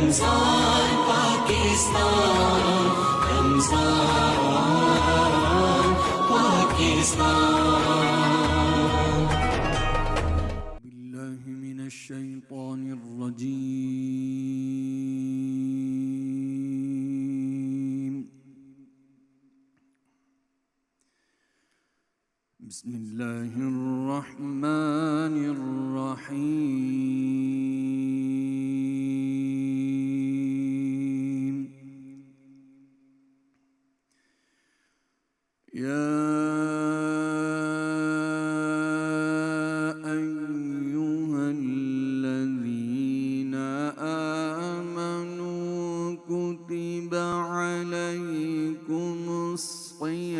رمضان پاکستان، رمضان پاکستان. بالله من الشيطان الرجيم. بسم الله الرحمن الرحيم. يا أيها الذين آمنوا كتب عليكم الصيام،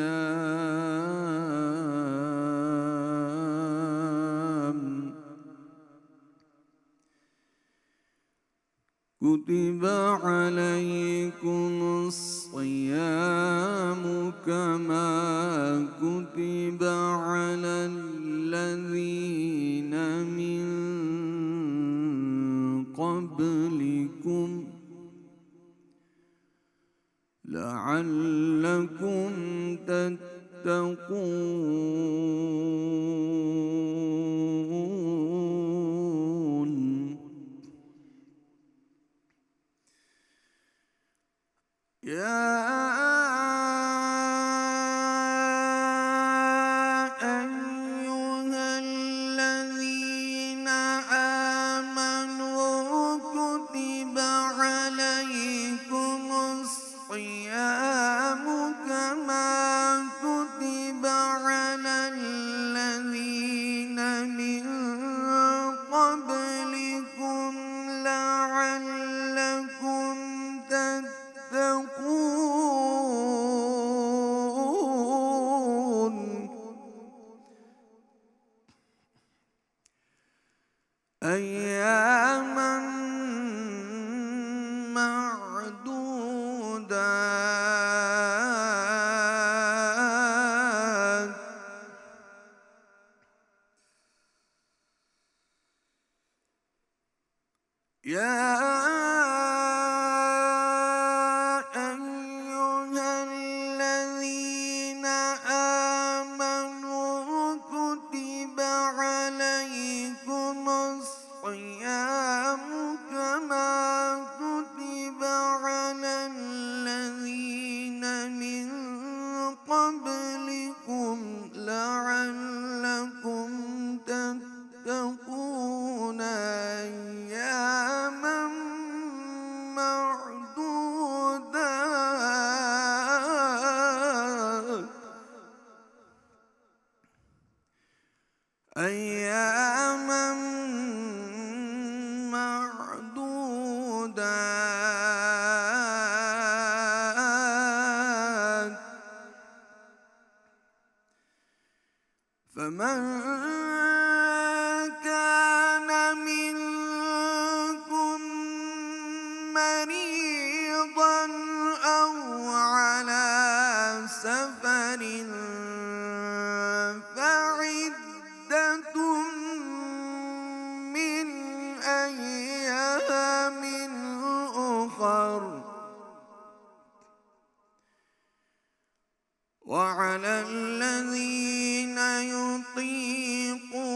كتب عليكم الصيام كما كتب على الذين من قبلكم لعلكم تتقون. يا أيها الذين آمنوا كتب عليكم الصيام كما كتب على الذين من قبلكم لعلكم تتقون. أياما معدودات. يا أيها الذين آمنوا كتب عليكم الصيام كما كتب على الذين من قبلكم لعلكم تتقون. أياما معدودات. أياما معدودات. فمن كان منكم مريضا أو على سفر فعدة من أيام أخر. وعلى الذين يطيقونه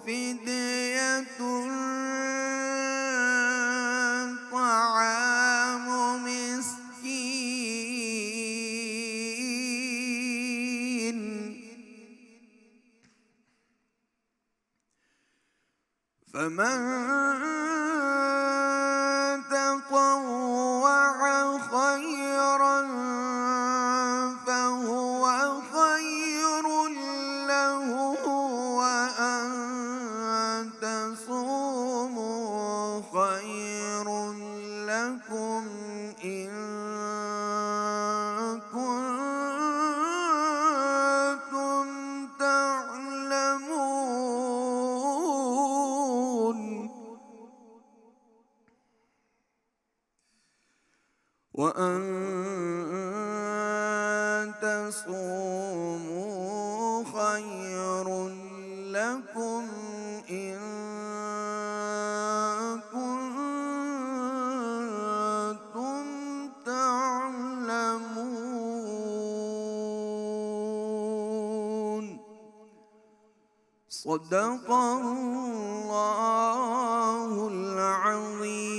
فدية طعام مسكين. فمن تطوع خيرا فهو خير له، وأن تصوموا خير لكم إن كنتم تعلمون. وأن تصوموا خير لكم إن كنتم صدق اللہ العظیم۔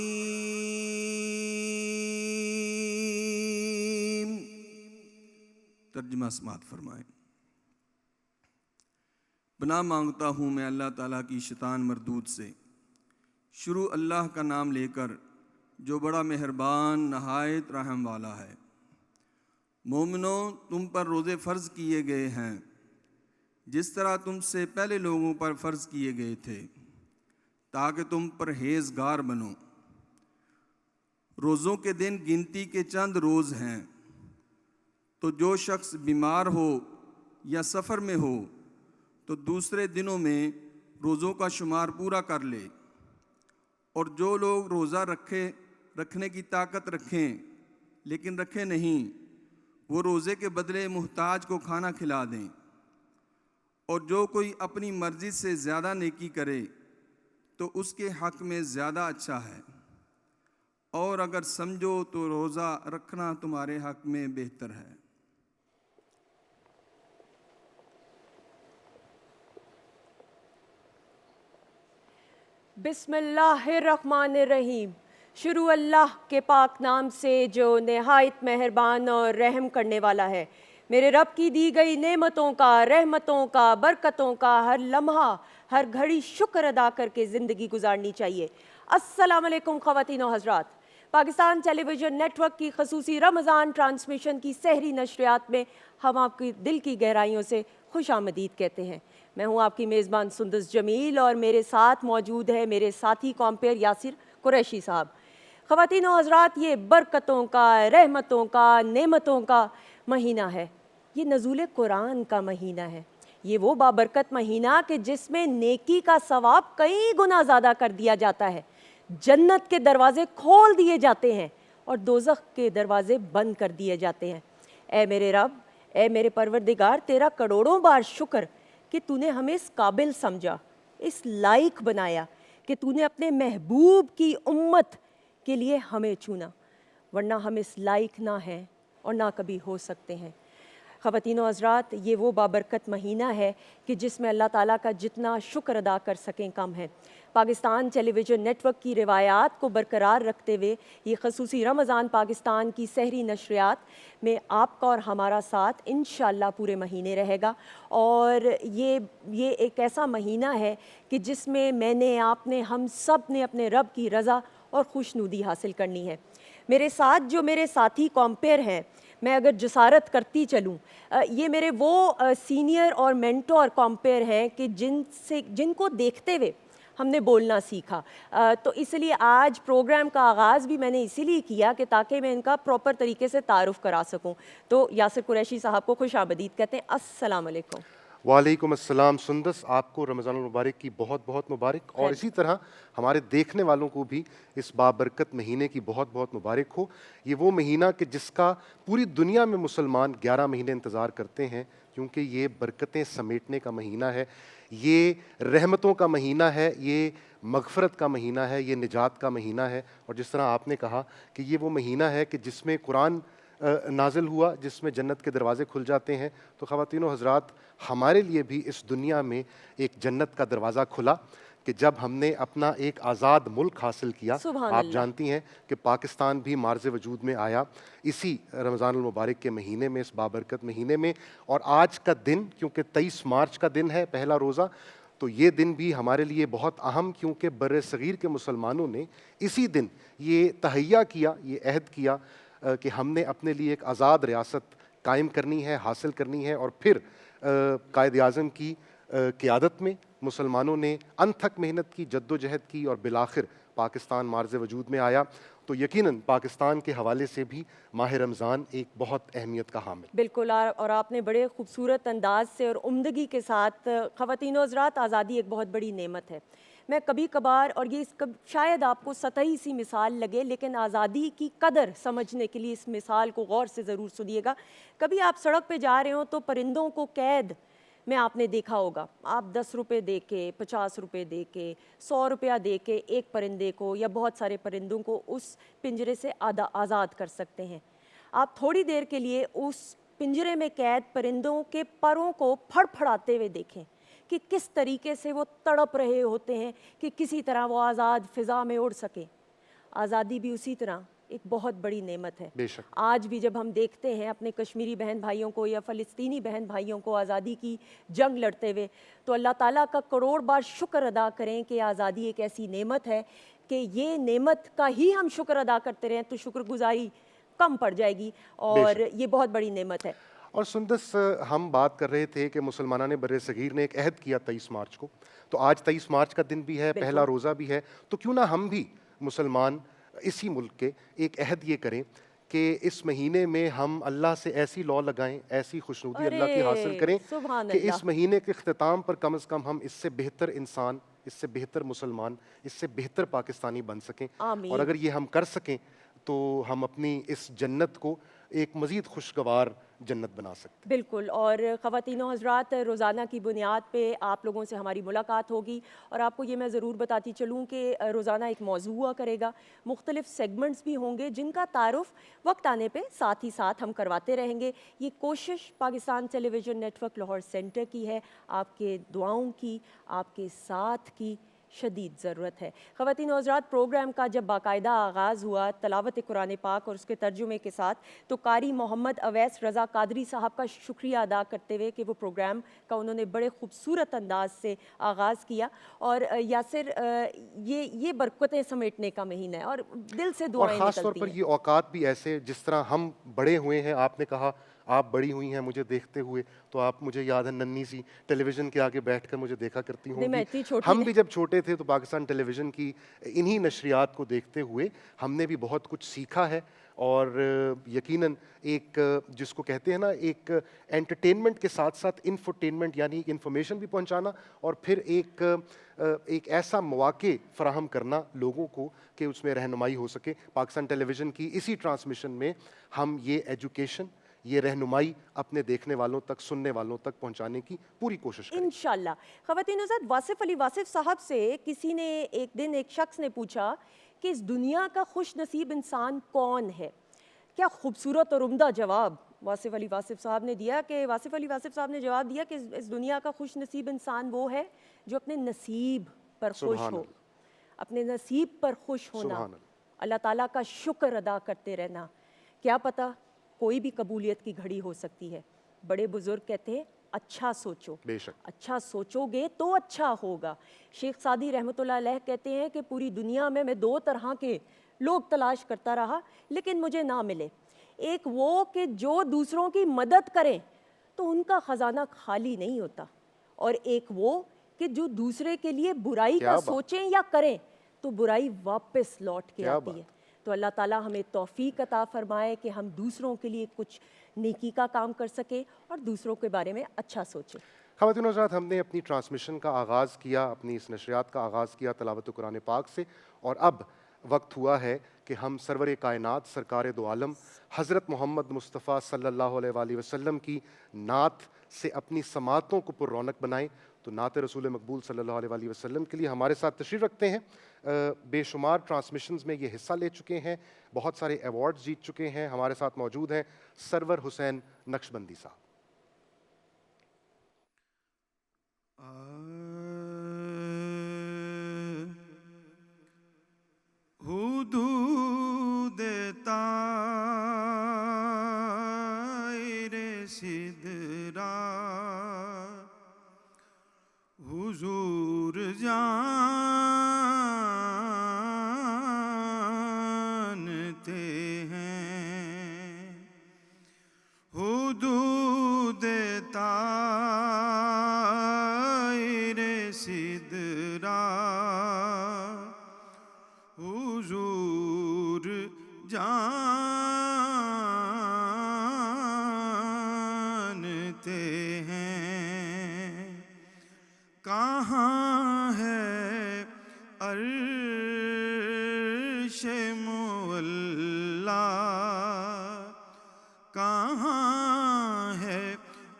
ترجمہ سماعت فرمائیں۔ پناہ مانگتا ہوں میں اللہ تعالیٰ کی شیطان مردود سے۔ شروع اللہ کا نام لے کر جو بڑا مہربان نہایت رحم والا ہے۔ مومنوں، تم پر روزے فرض کیے گئے ہیں جس طرح تم سے پہلے لوگوں پر فرض کیے گئے تھے، تاکہ تم پرہیزگار بنو۔ روزوں کے دن گنتی کے چند روز ہیں، تو جو شخص بیمار ہو یا سفر میں ہو تو دوسرے دنوں میں روزوں کا شمار پورا کر لے، اور جو لوگ روزہ رکھنے کی طاقت رکھیں لیکن رکھے نہیں، وہ روزے کے بدلے محتاج کو کھانا کھلا دیں۔ اور جو کوئی اپنی مرضی سے زیادہ نیکی کرے تو اس کے حق میں زیادہ اچھا ہے، اور اگر سمجھو تو روزہ رکھنا تمہارے حق میں بہتر ہے۔ بسم اللہ الرحمن الرحیم۔ شروع اللہ کے پاک نام سے جو نہایت مہربان اور رحم کرنے والا ہے۔ میرے رب کی دی گئی نعمتوں کا، رحمتوں کا، برکتوں کا ہر لمحہ، ہر گھڑی شکر ادا کر کے زندگی گزارنی چاہیے۔ السلام علیکم خواتین و حضرات۔ Pakistan television net work کی خصوصی رمضان ٹرانسمیشن کی سحری نشریات میں ہم آپ کی دل کی گہرائیوں سے خوش آمدید کہتے ہیں۔ میں ہوں آپ کی میزبان سندس جمیل، اور میرے ساتھ موجود ہے میرے ساتھی کامپیئر یاسر قریشی صاحب۔ خواتین و حضرات، یہ برکتوں کا، رحمتوں کا، نعمتوں کا مہینہ ہے۔ یہ نزول قرآن کا مہینہ ہے۔ یہ وہ بابرکت مہینہ کہ جس میں نیکی کا ثواب کئی گنا زیادہ کر دیا جاتا ہے، جنت کے دروازے کھول دیے جاتے ہیں اور دوزخ کے دروازے بند کر دیے جاتے ہیں۔ اے میرے رب، اے میرے پروردگار، تیرا کروڑوں بار شکر کہ تو نے ہمیں اس قابل سمجھا، اس لائق بنایا کہ تو نے اپنے محبوب کی امت کے لیے ہمیں چنا، ورنہ ہم اس لائق نہ ہیں اور نہ کبھی ہو سکتے ہیں۔ خواتین و حضرات، یہ وہ بابرکت مہینہ ہے کہ جس میں اللہ تعالیٰ کا جتنا شکر ادا کر سکیں کم ہے۔ Pakistan television net work کی روایات کو برقرار رکھتے ہوئے یہ خصوصی رمضان پاکستان کی سحری نشریات میں آپ کا اور ہمارا ساتھ انشاءاللہ پورے مہینے رہے گا۔ اور یہ ایک ایسا مہینہ ہے کہ جس میں میں نے، آپ نے، ہم سب نے اپنے رب کی رضا اور خوشنودی حاصل کرنی ہے۔ میرے ساتھ جو میرے ساتھی کامپیئر ہیں، میں اگر جسارت کرتی چلوں، یہ میرے وہ سینئر اور مینٹور کامپیئر ہیں کہ جن کو دیکھتے ہوئے ہم نے بولنا سیکھا۔ تو اس لیے آج پروگرام کا آغاز بھی میں نے اسی لیے کیا کہ تاکہ میں ان کا پراپر طریقے سے تعارف کرا سکوں۔ تو یاسر قریشی صاحب کو خوش آمدید کہتے ہیں۔ السلام علیکم۔ وعلیکم السلام سندس، آپ کو رمضان المبارک کی بہت بہت مبارک، اور اسی طرح ہمارے دیکھنے والوں کو بھی اس بابرکت مہینے کی بہت بہت مبارک ہو۔ یہ وہ مہینہ کہ جس کا پوری دنیا میں مسلمان 11 مہینے انتظار کرتے ہیں، کیونکہ یہ برکتیں سمیٹنے کا مہینہ ہے، یہ رحمتوں کا مہینہ ہے، یہ مغفرت کا مہینہ ہے، یہ نجات کا مہینہ ہے۔ اور جس طرح آپ نے کہا کہ یہ وہ مہینہ ہے کہ جس میں قرآن نازل ہوا، جس میں جنت کے دروازے کھل جاتے ہیں، تو خواتین و حضرات، ہمارے لیے بھی اس دنیا میں ایک جنت کا دروازہ کھلا کہ جب ہم نے اپنا ایک آزاد ملک حاصل کیا۔ آپ جانتی ہیں کہ پاکستان بھی معرض وجود میں آیا اسی رمضان المبارک کے مہینے میں، اس بابرکت مہینے میں۔ اور آج کا دن، کیونکہ 23 مارچ کا دن ہے، پہلا روزہ، تو یہ دن بھی ہمارے لیے بہت اہم، کیونکہ بر صغیر کے مسلمانوں نے اسی دن یہ تہیہ کیا، یہ عہد کیا کہ ہم نے اپنے لیے ایک آزاد ریاست قائم کرنی ہے، حاصل کرنی ہے۔ اور پھر قائد اعظم کی قیادت میں مسلمانوں نے انتھک محنت کی، جد و جہد کی، اور بالآخر پاکستان معرض وجود میں آیا۔ تو یقیناً پاکستان کے حوالے سے بھی ماہ رمضان ایک بہت اہمیت کا حامل۔ بالکل، اور آپ نے بڑے خوبصورت انداز سے اور عمدگی کے ساتھ، خواتین و حضرات، آزادی ایک بہت بڑی نعمت ہے۔ میں کبھی کبھار، اور یہ شاید آپ کو سطحی سی مثال لگے، لیکن آزادی کی قدر سمجھنے کے لیے اس مثال کو غور سے ضرور سنیے گا۔ کبھی آپ سڑک پہ جا رہے ہوں تو پرندوں کو قید میں آپ نے دیکھا ہوگا، آپ 10 روپے دے کے، 50 روپے دے کے، 100 روپیہ دے کے ایک پرندے کو یا بہت سارے پرندوں کو اس پنجرے سے آزاد کر سکتے ہیں۔ آپ تھوڑی دیر کے لیے اس پنجرے میں قید پرندوں کے پروں کو پھڑ پھڑاتے ہوئے دیکھیں کہ کس طریقے سے وہ تڑپ رہے ہوتے ہیں کہ کسی طرح وہ آزاد فضا میں اڑ سکیں. آزادی بھی اسی طرح ایک بہت بڑی نعمت ہے. بے شک. آج بھی جب ہم دیکھتے ہیں اپنے کشمیری بہن بھائیوں کو یا فلسطینی بہن بھائیوں کو آزادی کی جنگ لڑتے ہوئے, تو اللہ تعالیٰ کا کروڑ بار شکر ادا کریں کہ آزادی ایک ایسی نعمت ہے کہ یہ نعمت کا ہی ہم شکر ادا کرتے رہیں تو شکر گزاری کم پڑ جائے گی, اور یہ بہت بڑی نعمت ہے. اور سندس, ہم بات کر رہے تھے کہ مسلمانان بر صغیر نے ایک عہد کیا 23 مارچ کو, تو آج 23 مارچ کا دن بھی ہے, پہلا روزہ بھی ہے, تو کیوں نہ ہم بھی مسلمان اسی ملک کے ایک عہد یہ کریں کہ اس مہینے میں ہم اللہ سے ایسی لو لگائیں, ایسی خوشنودی اللہ کی حاصل کریں کہ اس مہینے کے اختتام پر کم از کم ہم اس سے بہتر انسان, اس سے بہتر مسلمان, اس سے بہتر پاکستانی بن سکیں. اور اگر یہ ہم کر سکیں تو ہم اپنی اس جنت کو ایک مزید خوشگوار جنت بنا سکتے. بالکل. اور خواتین و حضرات, روزانہ کی بنیاد پہ آپ لوگوں سے ہماری ملاقات ہوگی, اور آپ کو یہ میں ضرور بتاتی چلوں کہ روزانہ ایک موضوع ہوا کرے گا, مختلف سیگمنٹس بھی ہوں گے جن کا تعارف وقت آنے پہ ساتھ ہی ساتھ ہم کرواتے رہیں گے. یہ کوشش Pakistan television network Lahore centre کی ہے, آپ کے دعاؤں کی, آپ کے ساتھ کی شدید ضرورت ہے. خواتین و حضرات, پروگرام کا جب باقاعدہ آغاز ہوا تلاوت قرآن پاک اور اس کے ترجمے کے ساتھ, تو قاری محمد اویس رضا قادری صاحب کا شکریہ ادا کرتے ہوئے کہ وہ پروگرام کا انہوں نے بڑے خوبصورت انداز سے آغاز کیا. اور یاسر, یہ برکتیں سمیٹنے کا مہینہ ہے اور دل سے دعائیں اور خاص طور نکلتی پر ہیں. یہ اوقات بھی ایسے, جس طرح ہم بڑے ہوئے ہیں, آپ نے کہا آپ بڑی ہوئی ہیں مجھے دیکھتے ہوئے, تو آپ مجھے یاد ہے ننھی سی ٹیلی ویژن کے آگے بیٹھ کر مجھے دیکھا کرتی ہوں گی. ہم بھی جب چھوٹے تھے تو پاکستان ٹیلی ویژن کی انہی نشریات کو دیکھتے ہوئے ہم نے بھی بہت کچھ سیکھا ہے. اور یقیناً ایک جس کو کہتے ہیں نا, ایک انٹرٹینمنٹ کے ساتھ ساتھ انفوٹینمنٹ, یعنی انفارمیشن بھی پہنچانا اور پھر ایک ایسا مواقع فراہم کرنا لوگوں کو کہ اس میں رہنمائی ہو سکے. پاکستان ٹیلی ویژن کی اسی ٹرانسمیشن میں ہم یہ ایجوکیشن, یہ رہنمائی اپنے دیکھنے والوں تک, سننے والوں تک پہنچانے کی پوری کوشش کریں انشاءاللہ. خواتین حضرات, واصف علی واصف صاحب سے کسی نے ایک دن ایک شخص نے پوچھا کہ اس دنیا کا خوش نصیب انسان کون ہے. کیا خوبصورت اور عمدہ جواب واصف علی واصف صاحب نے دیا, کہ واصف علی واصف صاحب نے جواب دیا کہ اس دنیا کا خوش نصیب انسان وہ ہے جو اپنے نصیب پر خوش ہو, اپنے نصیب پر خوش ہونا, اللہ تعالیٰ کا شکر ادا کرتے رہنا. کیا پتہ کوئی بھی قبولیت کی گھڑی ہو سکتی ہے. بڑے بزرگ کہتے ہیں اچھا سوچو, اچھا سوچو گے تو اچھا ہوگا. شیخ سعدی رحمۃ اللہ علیہ کہتے ہیں کہ پوری دنیا میں 2 طرح کے لوگ تلاش کرتا رہا لیکن مجھے نہ ملے. ایک وہ کہ جو دوسروں کی مدد کریں تو ان کا خزانہ خالی نہیں ہوتا, اور ایک وہ کہ جو دوسرے کے لیے برائی کا سوچیں یا کریں تو برائی واپس لوٹ کے آتی ہے. تو اللہ تعالیٰ ہمیں توفیق عطا فرمائے کہ ہم دوسروں کے لیے کچھ نیکی کا کام کر سکیں اور دوسروں کے بارے میں اچھا سوچیں. خواتین و حضرات, ہم نے اپنی ٹرانسمیشن کا آغاز کیا, اپنی اس نشریات کا آغاز کیا تلاوت قرآن پاک سے, اور اب وقت ہوا ہے کہ ہم سرور کائنات سرکار دو عالم حضرت محمد مصطفیٰ صلی اللہ علیہ وآلہ وسلم کی نعت سے اپنی سماعتوں کو پر رونق بنائیں. تو نعت رسول مقبول صلی اللہ علیہ وآلہ وسلم کے لیے ہمارے ساتھ تشریف رکھتے ہیں. بے شمار ٹرانسمیشنز میں یہ حصہ لے چکے ہیں, بہت سارے ایوارڈز جیت چکے ہیں. ہمارے ساتھ موجود ہیں سرور حسین نقشبندی صاحب. حدود طائر سدرا حضور جانتے ہیں. حدود طائر سدرا حضور جانتے ہیں. کہاں ہے عرش معلا, کہاں ہے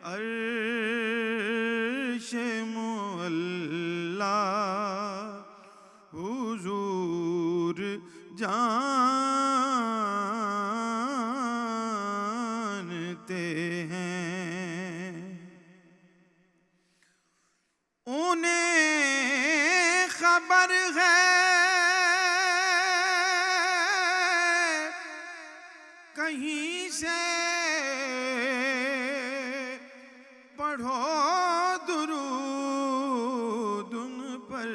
عرش معلا, حضور جانتے ہیں. خبر ہے کہیں سے پڑھو درود ان پر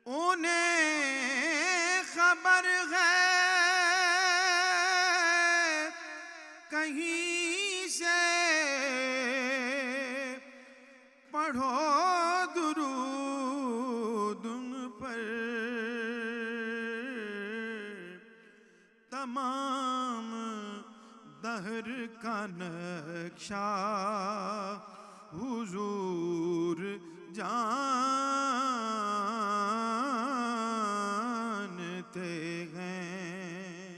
انہیں خبر ہے کہیں سے پڑھو درود ان پر تمام دہر کا نقشہ حضور جانتے ہیں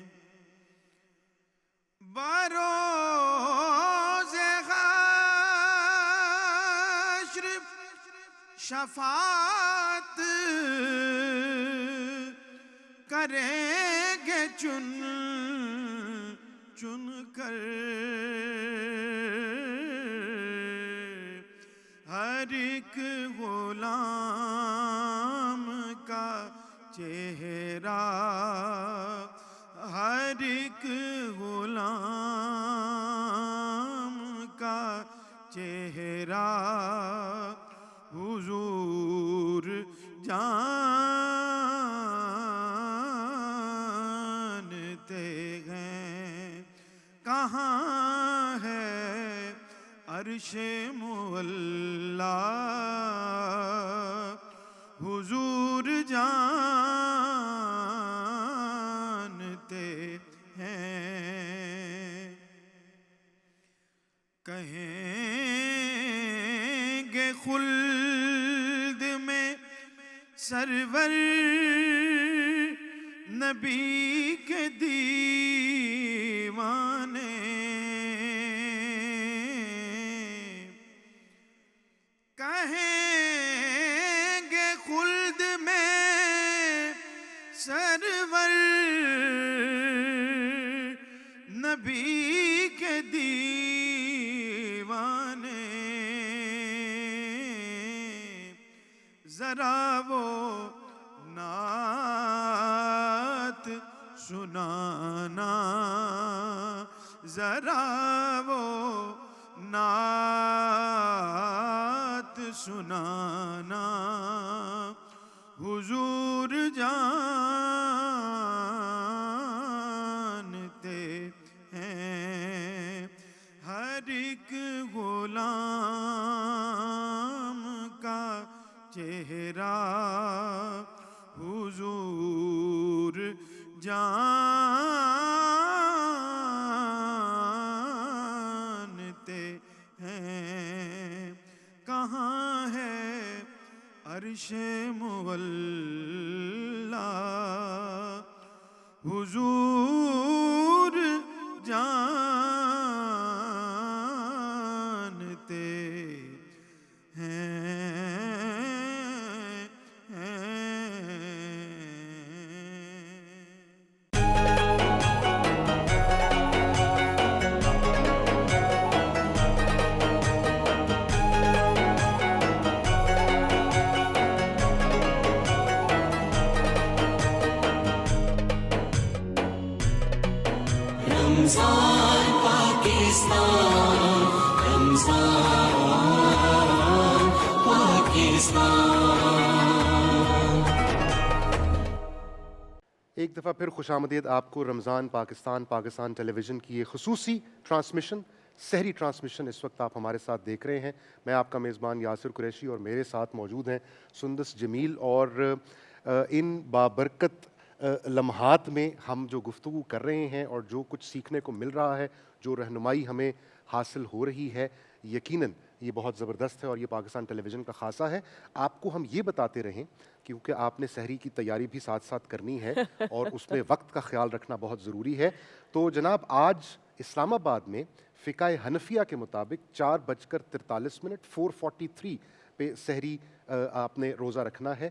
بروز حشر شفاعت کریں گے چن چن کر ہر ایک غلام کا چہرہ ہر ایک غلام کا چہرہ حضور جانتے ہیں کہاں ہے عرش معلا حضور جانتے ہیں کہیں گے خلد میں سرور نبی کے دیوانے کہیں گے خلد میں سرور نبی کے دیوانے ذرا وہ نعت سنانا ذرا وہ نعت سنانا حضور جانتے ہیں ہر ایک غلام کا چہرہ حضور جانتے ہیں کہاں ہے عرش معلا حضور جانتے ہیں رمضان پاکستان رمضان پاکستان ایک دفعہ پھر خوش آمدید آپ کو رمضان پاکستان ٹیلی ویژن کی یہ خصوصی ٹرانسمیشن سحری ٹرانسمیشن اس وقت آپ ہمارے ساتھ دیکھ رہے ہیں. میں آپ کا میزبان یاسر قریشی اور میرے ساتھ موجود ہیں سندس جمیل. اور ان بابرکت لمحات میں ہم جو گفتگو کر رہے ہیں اور جو کچھ سیکھنے کو مل رہا ہے, جو رہنمائی ہمیں حاصل ہو رہی ہے, یقیناً یہ بہت زبردست ہے اور یہ پاکستان ٹیلی ویژن کا خاصہ ہے. آپ کو ہم یہ بتاتے رہیں کیونکہ آپ نے سحری کی تیاری بھی ساتھ ساتھ کرنی ہے اور اس میں وقت کا خیال رکھنا بہت ضروری ہے. تو جناب آج اسلام آباد میں فقہ حنفیہ کے مطابق 4:43 4:43 پہ سحری آپ نے روزہ رکھنا ہے.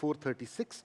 4:36।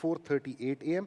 4:38 AM।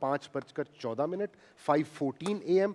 5:14 5:14 AM।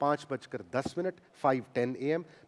5:10 5:10 AM।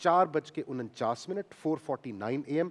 4:49 4:49 AM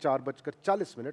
4:40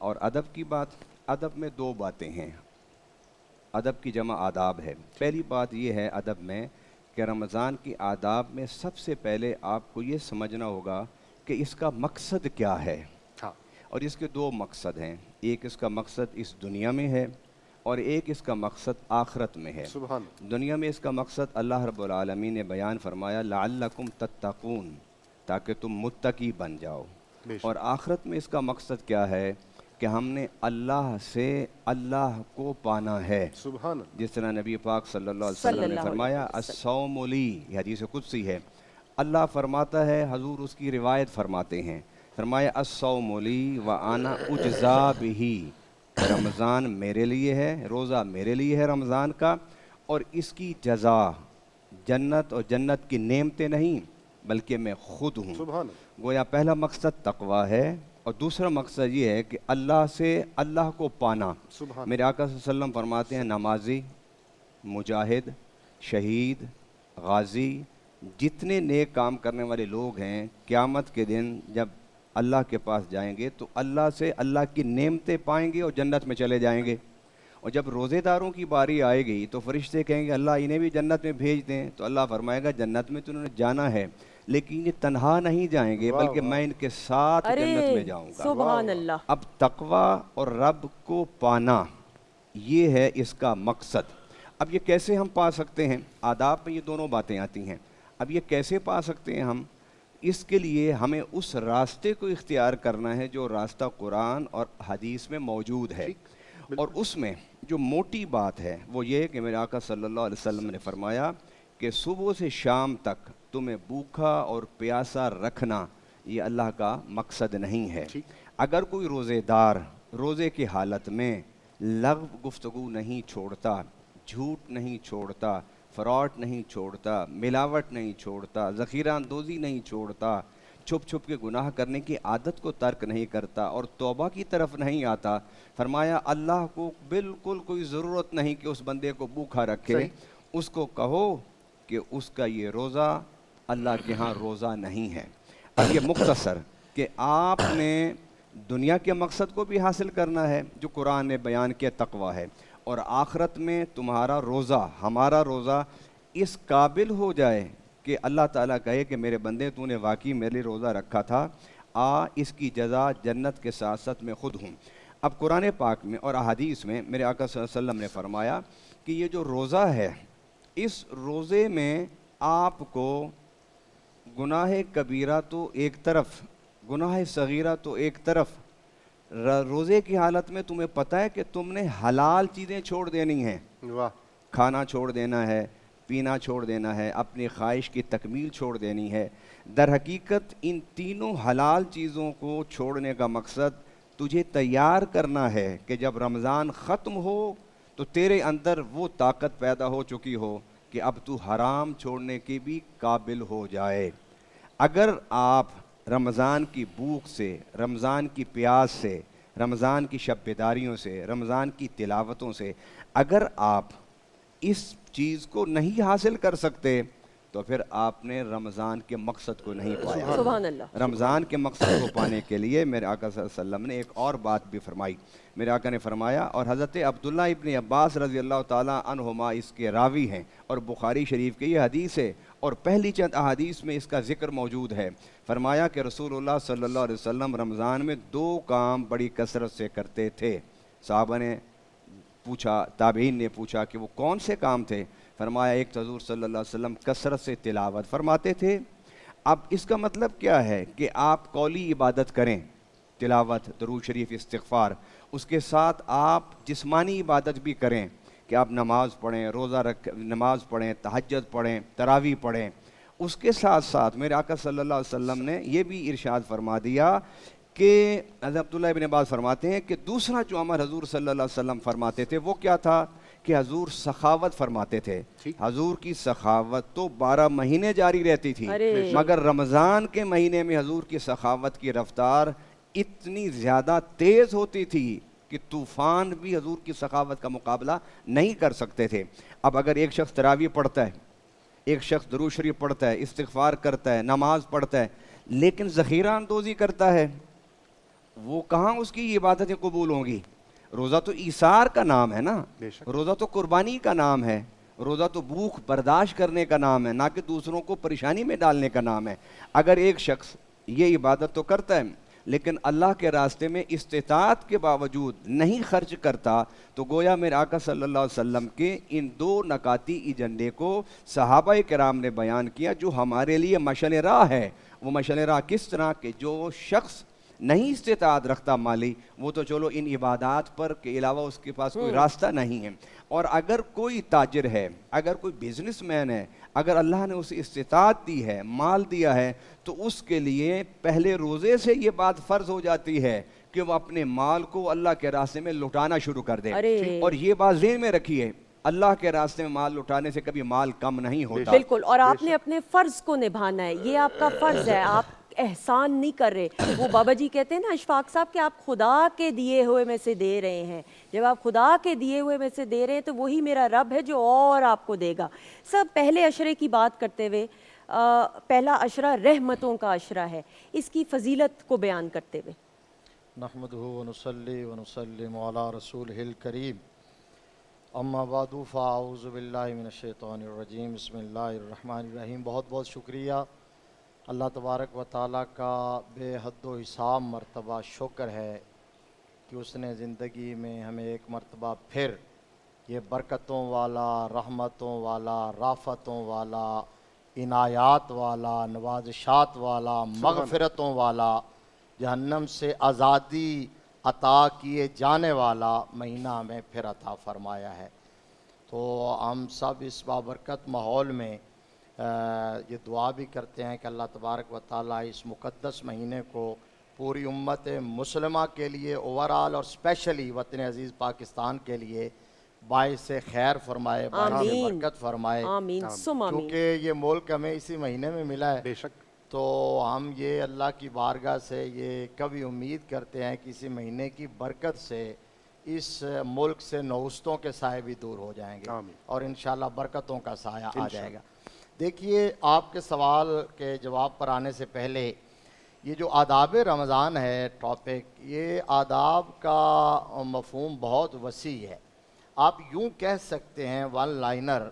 اور ادب کی بات، ادب میں دو باتیں ہیں، ادب کی جمع آداب ہے۔ پہلی بات یہ ہے ادب میں کہ رمضان کی آداب میں سب سے پہلے آپ کو یہ سمجھنا ہوگا کہ اس کا مقصد کیا ہے، ہاں اور اس کے دو مقصد ہیں، ایک اس کا مقصد اس دنیا میں ہے اور ایک اس کا مقصد آخرت میں ہے۔ سبحان دنیا میں اس کا مقصد اللہ رب العالمین نے بیان فرمایا لعلکم تتقون، تاکہ تم متقی بن جاؤ، بے شک۔ اور آخرت میں اس کا مقصد کیا ہے کہ ہم نے اللہ سے اللہ کو پانا ہے، سبحان اللہ۔ جس طرح نبی پاک صلی اللہ علیہ صلی وسلم نے اللہ علیہ فرمایا الصوم لی، یہ حدیث قدسی ہے، اللہ فرماتا ہے، حضور اس کی روایت فرماتے ہیں، فرمایا الصوم لی وانا اجزا بہ، رمضان میرے لیے ہے، روزہ میرے لیے ہے رمضان کا، اور اس کی جزا جنت اور جنت کی نعمتیں نہیں بلکہ میں خود ہوں۔ سبحان اللہ۔ گویا پہلا مقصد تقوی ہے اور دوسرا مقصد یہ ہے کہ اللہ سے اللہ کو پانا۔ سبحان میرے آقا صلی اللہ علیہ وسلم فرماتے ہیں نمازی، مجاہد، شہید، غازی، جتنے نیک کام کرنے والے لوگ ہیں، قیامت کے دن جب اللہ کے پاس جائیں گے تو اللہ سے اللہ کی نعمتیں پائیں گے اور جنت میں چلے جائیں گے، اور جب روزے داروں کی باری آئے گی تو فرشتے کہیں گے اللہ انہیں بھی جنت میں بھیج دیں، تو اللہ فرمائے گا جنت میں تو انہوں نے جانا ہے لیکن یہ تنہا نہیں جائیں گے بلکہ میں ان کے ساتھ جنت میں جاؤں گا۔ سبحان اللہ۔ اب تقوی اور رب کو پانا یہ ہے اس کا مقصد۔ اب یہ کیسے ہم پا سکتے ہیں؟ آداب میں یہ دونوں باتیں آتی ہیں۔ اب یہ کیسے پا سکتے ہیں ہم؟ اس کے لیے ہمیں اس راستے کو اختیار کرنا ہے جو راستہ قرآن اور حدیث میں موجود ہے، اور اس میں جو موٹی بات ہے وہ یہ کہ میرے آقا صلی اللہ علیہ وسلم نے فرمایا کہ صبح سے شام تک تمہیں بھوکا اور پیاسا رکھنا یہ اللہ کا مقصد نہیں ہے۔ اگر کوئی روزے دار روزے کی حالت میں لغو گفتگو نہیں چھوڑتا، جھوٹ نہیں چھوڑتا، فراڈ نہیں چھوڑتا، ملاوٹ نہیں چھوڑتا، ذخیرہ اندوزی نہیں چھوڑتا، چھپ چھپ کے گناہ کرنے کی عادت کو ترک نہیں کرتا اور توبہ کی طرف نہیں آتا، فرمایا اللہ کو بالکل کوئی ضرورت نہیں کہ اس بندے کو بھوکا رکھے، اس کو کہو کہ اس کا یہ روزہ اللہ کے ہاں روزہ نہیں ہے۔ اب یہ مختصر کہ آپ نے دنیا کے مقصد کو بھی حاصل کرنا ہے جو قرآن نے بیان کیا تقوی ہے، اور آخرت میں تمہارا روزہ، ہمارا روزہ اس قابل ہو جائے کہ اللہ تعالیٰ کہے کہ میرے بندے تو نے واقعی میرے لیے روزہ رکھا تھا، اس کی جزا جنت کے ساتھ ساتھ میں خود ہوں۔ اب قرآن پاک میں اور احادیث میں میرے آقا صلی اللہ علیہ وسلم نے فرمایا کہ یہ جو روزہ ہے اس روزے میں آپ کو گناہ کبیرہ تو ایک طرف، گناہ صغیرہ تو ایک طرف، روزے کی حالت میں تمہیں پتہ ہے کہ تم نے حلال چیزیں چھوڑ دینی ہیں، واہ، کھانا چھوڑ دینا ہے، پینا چھوڑ دینا ہے، اپنی خواہش کی تکمیل چھوڑ دینی ہے۔ در حقیقت ان تینوں حلال چیزوں کو چھوڑنے کا مقصد تجھے تیار کرنا ہے کہ جب رمضان ختم ہو تو تیرے اندر وہ طاقت پیدا ہو چکی ہو کہ اب تو حرام چھوڑنے کے بھی قابل ہو جائے۔ اگر آپ رمضان کی بھوک سے، رمضان کی پیاس سے، رمضان کی شب بیداریوں سے، رمضان کی تلاوتوں سے اگر آپ اس چیز کو نہیں حاصل کر سکتے تو پھر آپ نے رمضان کے مقصد کو نہیں پایا۔ سبحان اللہ۔ رمضان کے مقصد کو پانے کے لیے میرے آقا صلی اللہ علیہ وسلم نے ایک اور بات بھی فرمائی۔ میرے آقا نے فرمایا، اور حضرت عبداللہ ابن عباس رضی اللہ تعالیٰ عنہما اس کے راوی ہیں اور بخاری شریف کی یہ حدیث ہے اور پہلی چند احادیث میں اس کا ذکر موجود ہے، فرمایا کہ رسول اللہ صلی اللہ علیہ وسلم رمضان میں 2 کام بڑی کثرت سے کرتے تھے۔ صحابہ نے پوچھا، تابعین نے پوچھا کہ وہ کون سے کام تھے؟ فرمایا ایک تو حضور صلی اللہ علیہ وسلم کثرت سے تلاوت فرماتے تھے۔ اب اس کا مطلب کیا ہے کہ آپ قولی عبادت کریں، تلاوت، درود شریف، استغفار، اس کے ساتھ آپ جسمانی عبادت بھی کریں کہ آپ نماز پڑھیں، روزہ نماز پڑھیں، تہجد پڑھیں، تراویح پڑھیں۔ اس کے ساتھ ساتھ میرے آقا صلی اللہ علیہ وسلم نے یہ بھی ارشاد فرما دیا کہ حضرت عبداللہ ابن عباس فرماتے ہیں کہ دوسرا جو عمل حضور صلی اللہ علیہ وسلم فرماتے تھے وہ کیا تھا کہ حضور سخاوت فرماتے تھے۔ حضور کی سخاوت تو 12 مہینے جاری رہتی تھی، مگر رمضان کے مہینے میں حضور کی سخاوت کی رفتار اتنی زیادہ تیز ہوتی تھی کہ طوفان بھی حضور کی سخاوت کا مقابلہ نہیں کر سکتے تھے۔ اب اگر ایک شخص تراویح پڑھتا ہے، ایک شخص درود شریف پڑھتا ہے، استغفار کرتا ہے، نماز پڑھتا ہے، لیکن ذخیرہ اندوزی کرتا ہے، وہ کہاں اس کی عبادتیں قبول ہوں گی؟ روزہ تو ایثار کا نام ہے نا، بے شک۔ روزہ تو قربانی کا نام ہے، روزہ تو بھوک برداشت کرنے کا نام ہے، نہ کہ دوسروں کو پریشانی میں ڈالنے کا نام ہے۔ اگر ایک شخص یہ عبادت تو کرتا ہے لیکن اللہ کے راستے میں استطاعت کے باوجود نہیں خرچ کرتا، تو گویا میرے آقا صلی اللہ علیہ وسلم کے ان دو نکاتی ایجنڈے کو صحابہ کرام نے بیان کیا جو ہمارے لیے مشعل راہ ہے۔ وہ مشعل راہ کس طرح کہ جو شخص نہیں استطاعت رکھتا مالی، وہ تو چلو ان عبادات پر کے علاوہ اس کے پاس کوئی راستہ نہیں ہے، اور اگر کوئی تاجر ہے، اگر کوئی بزنس مین ہے، اگر اللہ نے اسے استطاعت دی ہے، مال دیا ہے، تو اس کے لیے پہلے روزے سے یہ بات فرض ہو جاتی ہے کہ وہ اپنے مال کو اللہ کے راستے میں لٹانا شروع کر دے۔ اور یہ بات ذہن میں رکھیے، اللہ کے راستے میں مال لٹانے سے کبھی مال کم نہیں ہوتا۔ بالکل، اور آپ نے اپنے فرض کو نبھانا ہے، یہ آپ کا فرض ہے، آپ احسان نہیں کر رہے۔ وہ بابا جی کہتے ہیں نا اشفاق صاحب کہ آپ خدا کے دیے ہوئے میں سے دے رہے ہیں، جب آپ خدا کے دیے ہوئے میں سے دے رہے ہیں تو وہی میرا رب ہے جو اور آپ کو دے گا۔ سب پہلے عشرے کی بات کرتے ہوئے، پہلا عشرہ رحمتوں کا عشرہ ہے، اس کی فضیلت کو بیان کرتے ہوئے نحمدہ ونصلی ونسلم علی رسولہ الکریم، اما بعد فاعوذ باللہ من الشیطان الرجیم، بسم اللہ الرحمن الرحیم۔ بہت بہت شکریہ اللہ تبارک و تعالیٰ کا بے حد و حساب مرتبہ شکر ہے کہ اس نے زندگی میں ہمیں ایک مرتبہ پھر یہ برکتوں والا، رحمتوں والا، رافتوں والا، عنایات والا، نوازشات والا، مغفرتوں والا، جہنم سے آزادی عطا کیے جانے والا مہینہ ہمیں پھر عطا فرمایا ہے۔ تو ہم سب اس بابرکت ماحول میں یہ دعا بھی کرتے ہیں کہ اللہ تبارک و تعالیٰ اس مقدس مہینے کو پوری امت مسلمہ کے لیے اوورآل اور اسپیشلی وطن عزیز پاکستان کے لیے باعث خیر فرمائے، باعث برکت فرمائے، آمین ثم آمین۔ کیونکہ یہ ملک ہمیں اسی مہینے میں ملا ہے، بے شک۔ تو ہم یہ اللہ کی بارگاہ سے یہ کبھی امید کرتے ہیں کہ اسی مہینے کی برکت سے اس ملک سے نحوستوں کے سائے بھی دور ہو جائیں گے اور انشاءاللہ برکتوں کا سایہ آ جائے گا۔ دیکھیے، آپ کے سوال کے جواب پر آنے سے پہلے یہ جو آداب رمضان ہے ٹاپک، یہ آداب کا مفہوم بہت وسیع ہے۔ آپ یوں کہہ سکتے ہیں ون لائنر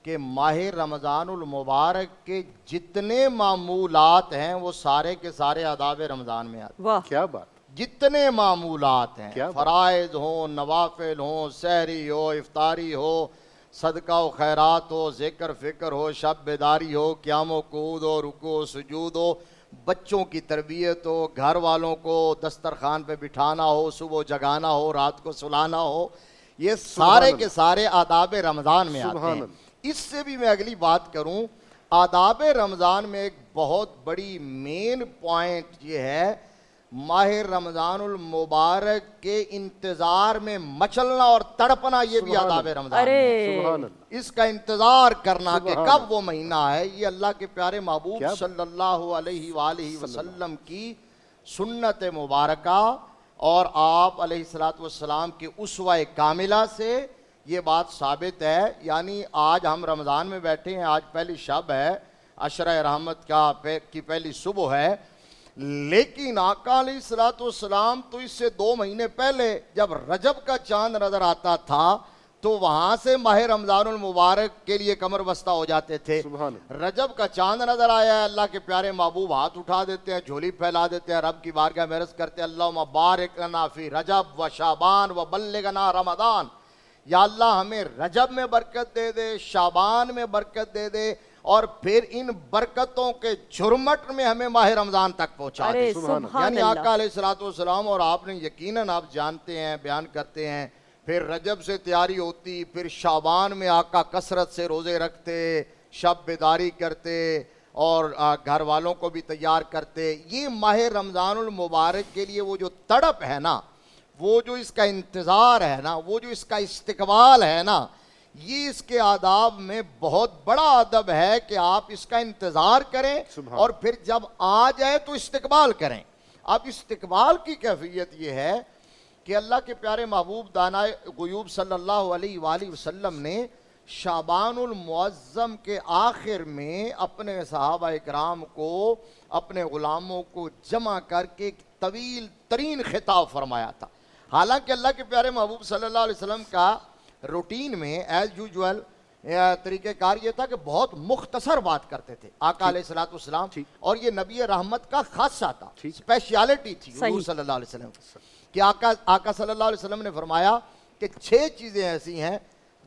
کہ ماہ رمضان المبارک کے جتنے معمولات ہیں وہ سارے کے سارے آداب رمضان میں آتے ہیں۔ واہ، کیا بات! جتنے معمولات ہیں، فرائض ہوں، نوافل ہوں، سحری ہو، افطاری ہو، صدقہ و خیرات ہو، ذکر فکر ہو، شب بیداری ہو، قیام و قعود ہو، رکوع و سجود ہو، بچوں کی تربیت ہو، گھر والوں کو دسترخوان پہ بٹھانا ہو، صبح جگانا ہو، رات کو سلانا ہو، یہ سارے کے سارے آداب رمضان میں آتے ہیں۔ اس سے بھی میں اگلی بات کروں، آداب رمضان میں ایک بہت بڑی مین پوائنٹ یہ ہے، ماہ رمضان المبارک کے انتظار میں مچلنا اور تڑپنا، یہ بھی آداب رمضان ہے۔ اس کا انتظار کرنا کہ کب وہ مہینہ ہے، یہ اللہ کے پیارے محبوب صلی اللہ علیہ وآلہ وسلم کی سنت مبارکہ اور آپ علیہ السلام کی اسوہ کاملہ سے یہ بات ثابت ہے۔ یعنی آج ہم رمضان میں بیٹھے ہیں، آج پہلی شب ہے، عشرہ رحمت کی پہلی صبح ہے، لیکن آقا علیہ السلام تو اس سے 2 مہینے پہلے جب رجب کا چاند نظر آتا تھا تو وہاں سے ماہ رمضان المبارک کے لیے کمر بستہ ہو جاتے تھے۔ رجب کا چاند نظر آیا ہے، اللہ کے پیارے محبوب ہاتھ اٹھا دیتے ہیں، جھولی پھیلا دیتے ہیں، رب کی بارگاہ میں عرض کرتے ہیں اللہم بارک لنا فی رجب و شعبان و بلغنا رمضان، یا اللہ ہمیں رجب میں برکت دے دے، شعبان میں برکت دے دے، اور پھر ان برکتوں کے جھرمٹ میں ہمیں ماہ رمضان تک پہنچا دے۔ یعنی آقا علیہ السلام اور آپ نے یقیناً آپ جانتے ہیں، بیان کرتے ہیں، پھر رجب سے تیاری ہوتی، پھر شعبان میں آقا کثرت سے روزے رکھتے، شب بیداری کرتے اور گھر والوں کو بھی تیار کرتے۔ یہ ماہ رمضان المبارک کے لیے وہ جو تڑپ ہے نا، وہ جو اس کا انتظار ہے نا، وہ جو اس کا استقبال ہے نا، یہ اس کے آداب میں بہت بڑا ادب ہے کہ آپ اس کا انتظار کریں اور پھر جب آ جائے تو استقبال کریں۔ اب استقبال کی کیفیت یہ ہے کہ اللہ کے پیارے محبوب دانائے غیوب صلی اللہ علیہ وآلہ وسلم نے شعبان المعظم کے آخر میں اپنے صحابہ اکرام کو، اپنے غلاموں کو جمع کر کے ایک طویل ترین خطاب فرمایا تھا. حالانکہ اللہ کے پیارے محبوب صلی اللہ علیہ وسلم کا روٹین میں ایز یوزول طریقہ کار یہ تھا کہ بہت مختصر بات کرتے تھے آقا علیہ الصلوۃ والسلام، اور یہ نبی رحمت کا خاصہ تھا، اسپیشیالٹی تھی حضور صلی اللہ علیہ وسلم کہ آقا صلی اللہ علیہ وسلم نے فرمایا کہ 6 چیزیں ایسی ہیں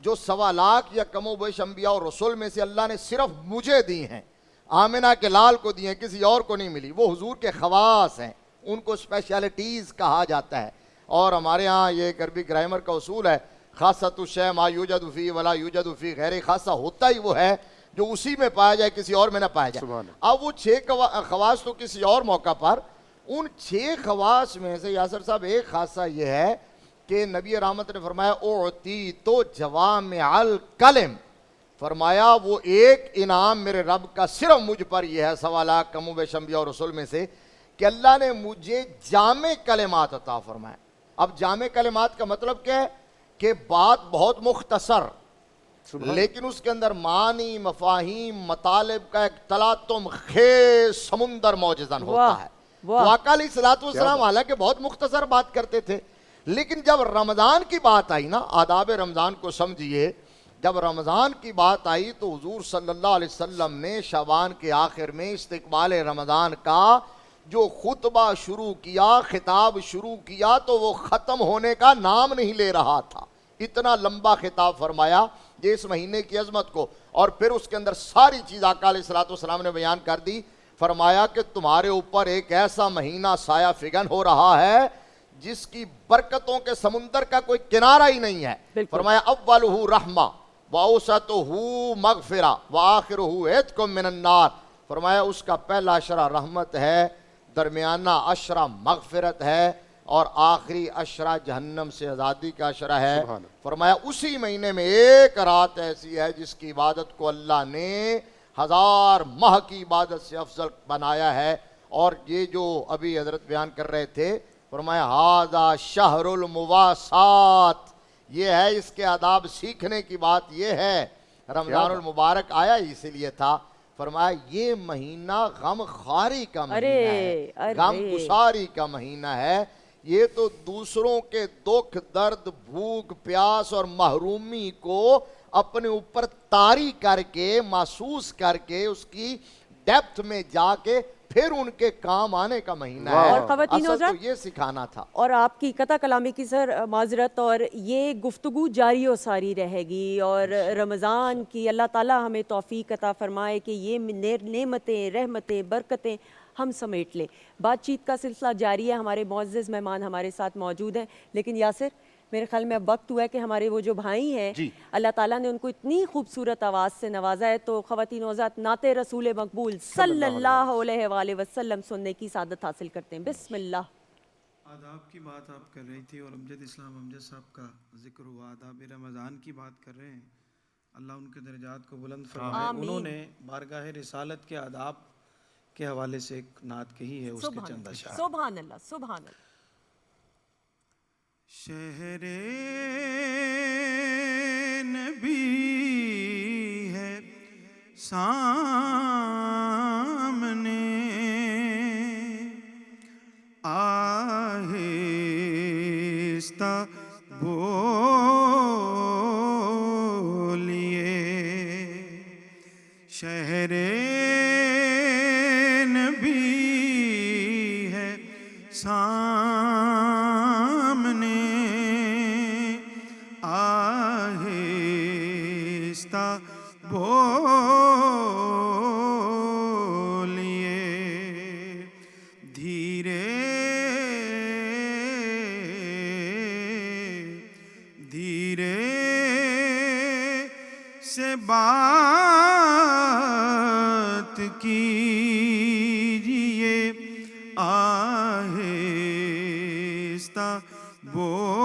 جو 1.25 لاکھ یا کم و بیش انبیاء اور رسول میں سے اللہ نے صرف مجھے دی ہیں، آمنہ کے لال کو دی ہیں، کسی اور کو نہیں ملی. وہ حضور کے خواص ہیں، ان کو اسپیشیالٹیز کہا جاتا ہے. اور ہمارے ہاں یہ ایک عربی گرامر کا اصول ہے، خاصۃ الشیء ما یوجد فی ولا یوجد فی غیر. خاصہ ہوتا ہی وہ ہے جو اسی میں پایا جائے، کسی اور میں نہ پایا جائے. اب وہ 6 خواص تو کسی اور موقع پر، ان 6 خواص میں سے یاسر صاحب ایک خاصہ یہ ہے کہ نبی رحمت نے فرمایا اعطی تو جوامع الکلم، فرمایا وہ ایک انعام میرے رب کا صرف مجھ پر یہ ہے 1.25 لاکھ کم و بیش انبیاء اور رسول میں سے کہ اللہ نے مجھے جامع کلمات عطا فرمایا. اب جامع کلمات کا مطلب کیا ہے کہ بات بہت مختصر لیکن اس کے اندر معنی، مفاہیم، مطالب کا ایک تلاطم خیز سمندر موجزن ہوتا ہے. تو آقا علیہ الصلوۃ والسلام حالانکہ بہت مختصر بات کرتے تھے، لیکن جب رمضان کی بات آئی نا، آداب رمضان کو سمجھیے، جب رمضان کی بات آئی تو حضور صلی اللہ علیہ وسلم نے شعبان کے آخر میں استقبال رمضان کا جو خطبہ شروع کیا، خطاب شروع کیا، تو وہ ختم ہونے کا نام نہیں لے رہا تھا. اتنا لمبا خطاب فرمایا یہ اس مہینے کی عظمت کو، اور پھر اس کے اندر ساری چیز آقا علیہ الصلوۃ والسلام نے بیان کر دی. فرمایا کہ تمہارے اوپر ایک ایسا مہینہ سایہ فگن ہو رہا ہے جس کی برکتوں کے سمندر کا کوئی کنارہ ہی نہیں ہے. فرمایا اولہ رحمہ واوسطہ مغفرہ وآخرہ عتق من النار. فرمایا اس کا پہلا اشرہ رحمت ہے، درمیانہ اشرہ مغفرت ہے، اور آخری اشرہ جہنم سے آزادی کا اشرہ ہے. فرمایا اسی مہینے میں ایک رات ایسی ہے جس کی عبادت کو اللہ نے 1000 ماہ کی عبادت سے افضل بنایا ہے. اور یہ جو ابھی حضرت بیان کر رہے تھے، فرمایا ھذا شہر المواسات، یہ ہے اس کے آداب سیکھنے کی بات. یہ ہے رمضان المبارک آیا اسی لیے تھا. فرمایا یہ مہینہ غم خواری کا مہینہ ہے، غم گساری کا مہینہ ہے. یہ تو دوسروں کے دکھ، درد، بھوک، پیاس اور محرومی کو اپنے اوپر طاری کر کے، محسوس کر کے، اس کی ڈیپتھ میں جا کے پھر ان کے کام آنے کا مہینہ ہے. اور خواتین اصل حضرات، تو یہ سکھانا تھا. اور آپ کی قطع کلامی کی سر معذرت، اور یہ گفتگو جاری و ساری رہے گی، اور رمضان کی اللہ تعالیٰ ہمیں توفیق عطا فرمائے کہ یہ نعمتیں، رحمتیں، برکتیں ہم سمیٹ لیں. بات چیت کا سلسلہ جاری ہے، ہمارے معزز مہمان ہمارے ساتھ موجود ہیں. لیکن یاسر، میرے خیال میں اب وقت ہوا ہے کہ ہمارے وہ جو بھائی ہیں، اللہ تعالیٰ نے ان کو اتنی خوبصورت آواز سے نوازا ہے، تو خواتین و حضرات نعت رسول مقبول صلی اللہ علیہ وآلہ وسلم سننے کی سعادت حاصل کرتے ہیں. بسم اللہ. آداب کی بات آپ کر رہی تھی اور امجد اسلام امجد صاحب کا ذکر ہوا، آداب رمضان کی بات کر رہے ہیں. اللہ ان کے درجات کو بلند فرمائے. انہوں نے بارگاہ رسالت کے آداب کے حوالے سے ایک نعت کہی ہے، اس کے چند اشعار. سبحان اللہ، سبحان اللہ. شہر نبی ہے سامنے، آہستہ بولیے. شہر نبی ہے سامنے، آہستہ بولیے. دھیرے دھیرے سے بات کیجیے، آہستہ بولیے.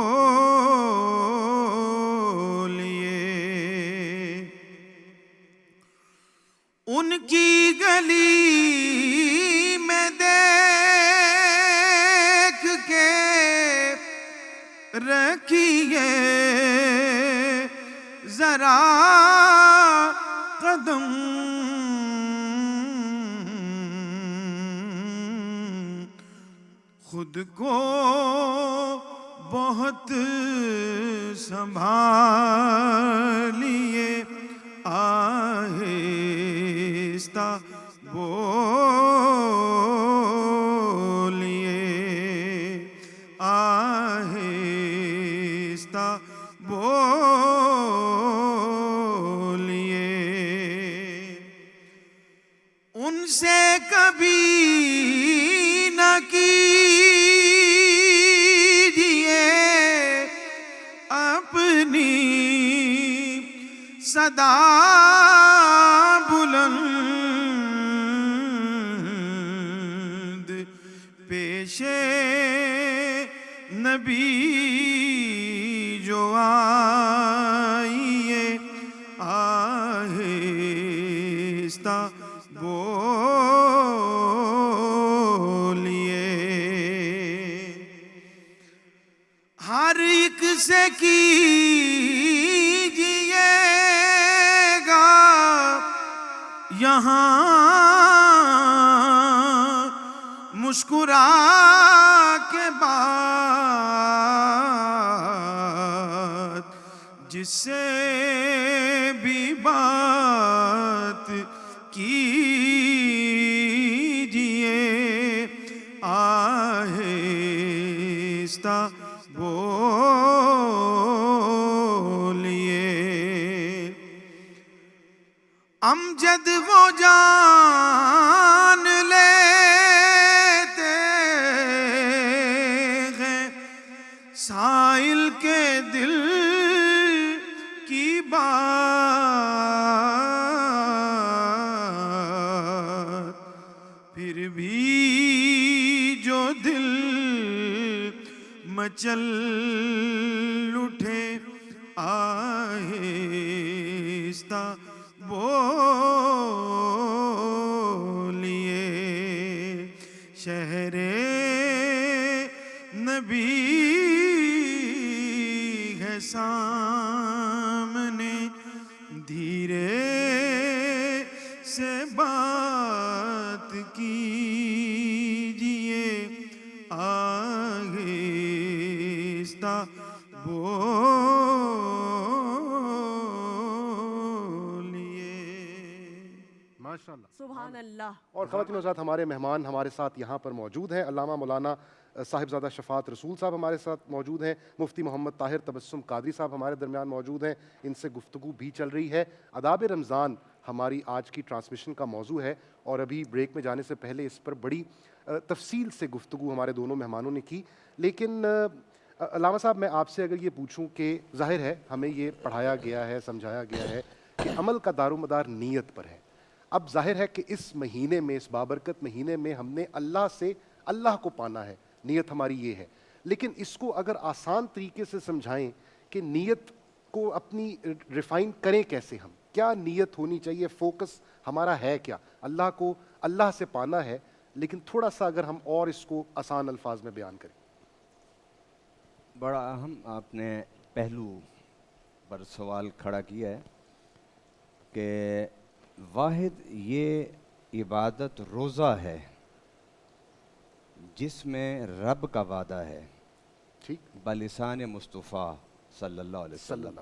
ان کی گلی میں دیکھ کے رکھیے ذرا قدم خود کو بہت سنبھالیے آہستہ بولیے آہستہ بولیے ان سے کبھی نہ کیجیے اپنی صدا بلند پیش نبی جو آئیے آہستہ بولیے ہر ایک سے کیجیے گا یہاں مسکرا کے بات جس سے بھی بات کیجیے آہستہ بولیے امجد وہ جان لیتے ہیں سائل کے دل کی بات پھر بھی جو دل مچل اٹھے آہستہ بولیے شہر نبی ہے سامنے دھیرے سے بات کیجیے آہستہ ماشاءاللہ سبحان اللہ. اور خواتین و حضرات ہمارے مہمان ہمارے ساتھ یہاں پر موجود ہیں علامہ مولانا صاحبزادہ شفاعت رسول صاحب ہمارے ساتھ موجود ہیں مفتی محمد طاہر تبسم قادری صاحب ہمارے درمیان موجود ہیں ان سے گفتگو بھی چل رہی ہے آداب رمضان ہماری آج کی ٹرانسمیشن کا موضوع ہے اور ابھی بریک میں جانے سے پہلے اس پر بڑی تفصیل سے گفتگو ہمارے دونوں مہمانوں نے کی لیکن علامہ صاحب میں آپ سے اگر یہ پوچھوں کہ ظاہر ہے ہمیں یہ پڑھایا گیا ہے سمجھایا گیا ہے کہ عمل کا دار و مدار نیت پر ہے اب ظاہر ہے کہ اس مہینے میں اس بابرکت مہینے میں ہم نے اللہ سے اللہ کو پانا ہے نیت ہماری یہ ہے لیکن اس کو اگر آسان طریقے سے سمجھائیں کہ نیت کو اپنی ریفائن کریں کیسے ہم کیا نیت ہونی چاہیے فوکس ہمارا ہے کیا اللہ کو اللہ سے پانا ہے لیکن تھوڑا سا اگر ہم اور اس کو آسان الفاظ میں بیان کریں بڑا اہم آپ نے پہلو پر سوال کھڑا کیا ہے کہ واحد یہ عبادت روزہ ہے جس میں رب کا وعدہ ہے ٹھیک بلسان مصطفیٰ صلی اللہ علیہ وسلم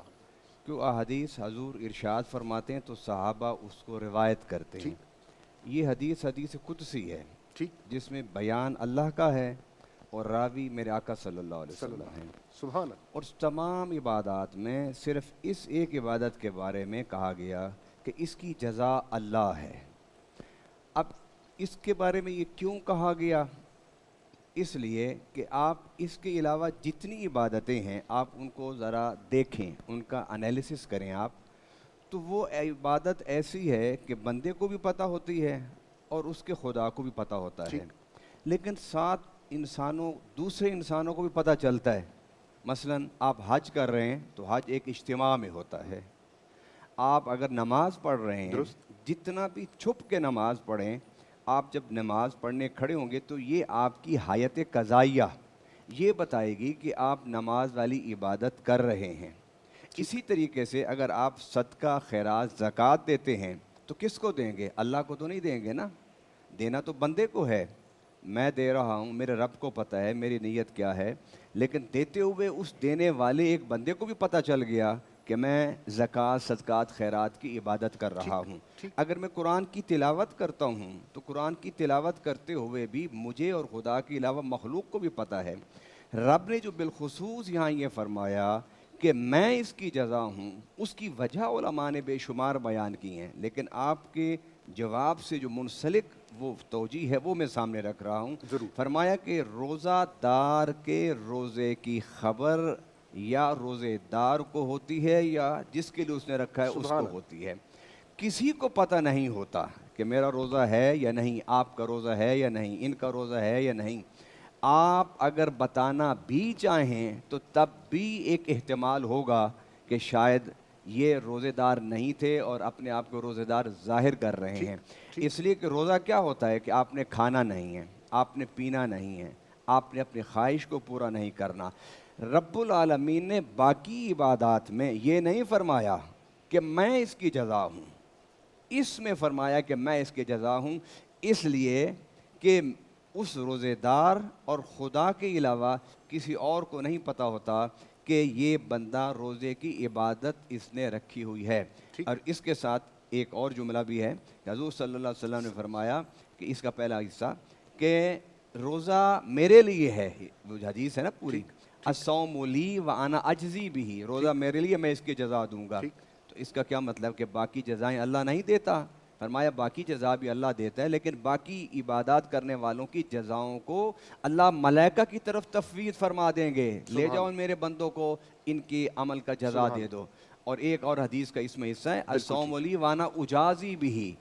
کیوں احادیث حضور ارشاد فرماتے ہیں تو صحابہ اس کو روایت کرتے ہیں یہ حدیث قدسی ہے ٹھیک جس میں بیان اللہ کا ہے اور راوی میرے آقا صلی اللہ علیہ وسلم ہیں سبحان اللہ اور تمام عبادات میں صرف اس ایک عبادت کے بارے میں کہا گیا کہ اس کی جزا اللہ ہے اب اس کے بارے میں یہ کیوں کہا گیا اس لیے کہ آپ اس کے علاوہ جتنی عبادتیں ہیں آپ ان کو ذرا دیکھیں ان کا انالیسس کریں آپ تو وہ عبادت ایسی ہے کہ بندے کو بھی پتہ ہوتی ہے اور اس کے خدا کو بھی پتہ ہوتا ہے لیکن ساتھ دوسرے انسانوں کو بھی پتہ چلتا ہے مثلا آپ حج کر رہے ہیں تو حج ایک اجتماع میں ہوتا ہے آپ اگر نماز پڑھ رہے ہیں جتنا بھی چھپ کے نماز پڑھیں آپ جب نماز پڑھنے کھڑے ہوں گے تو یہ آپ کی حیات قضائیہ یہ بتائے گی کہ آپ نماز والی عبادت کر رہے ہیں اسی طریقے سے اگر آپ صدقہ خیرات زکوٰۃ دیتے ہیں تو کس کو دیں گے؟ اللہ کو تو نہیں دیں گے نا، دینا تو بندے کو ہے. میں دے رہا ہوں، میرے رب کو پتہ ہے میری نیت کیا ہے، لیکن دیتے ہوئے اس دینے والے ایک بندے کو بھی پتہ چل گیا کہ میں زکوٰۃ صدقات خیرات کی عبادت کر رہا ہوں. اگر میں قرآن کی تلاوت کرتا ہوں تو قرآن کی تلاوت کرتے ہوئے بھی مجھے اور خدا کے علاوہ مخلوق کو بھی پتہ ہے. رب نے جو بالخصوص یہاں یہ فرمایا کہ میں اس کی جزا ہوں، اس کی وجہ علماء نے بے شمار بیان کی ہیں، لیکن آپ کے جواب سے جو منسلک وہ توجیہ ہے وہ میں سامنے رکھ رہا ہوں. فرمایا کہ روزہ دار کے روزے کی خبر یا روزے دار کو ہوتی ہے یا جس کے لیے اس نے رکھا ہے اس کو ہوتی ہے. کسی کو پتہ نہیں ہوتا کہ میرا روزہ ہے یا نہیں، آپ کا روزہ ہے یا نہیں، ان کا روزہ ہے یا نہیں. آپ اگر بتانا بھی چاہیں تو تب بھی ایک احتمال ہوگا کہ شاید یہ روزے دار نہیں تھے اور اپنے آپ کو روزے دار ظاہر کر رہے ہیں. اس لیے کہ روزہ کیا ہوتا ہے کہ آپ نے کھانا نہیں ہے، آپ نے پینا نہیں ہے، آپ نے اپنی خواہش کو پورا نہیں کرنا. رب العالمین نے باقی عبادات میں یہ نہیں فرمایا کہ میں اس کی جزا ہوں، اس میں فرمایا کہ میں اس کی جزا ہوں اس لیے کہ اس روزے دار اور خدا کے علاوہ کسی اور کو نہیں پتہ ہوتا کہ یہ بندہ روزے کی عبادت اس نے رکھی ہوئی ہے. اور اس کے ساتھ ایک اور جملہ بھی ہے کہ حضور صلی اللہ علیہ وسلم نے فرمایا کہ اس کا پہلا حصہ کہ روزہ میرے لیے ہے، وہ حدیث ہے نا پوری، الصوم لی وانا اجزی بھی، روزہ میرے لیے میں اس کی جزا دوں گا. تو اس کا کیا مطلب کہ باقی جزائیں اللہ نہیں دیتا؟ فرمایا باقی جزا بھی اللہ دیتا ہے، لیکن باقی عبادات کرنے والوں کی جزاؤں کو اللہ ملائکہ کی طرف تفویض فرما دیں گے، لے جاؤ میرے بندوں کو ان کی عمل کا جزا دے دو. اور ایک اور حدیث کا اس میں حصہ ہے الصوم لی وانا اجازی بھی،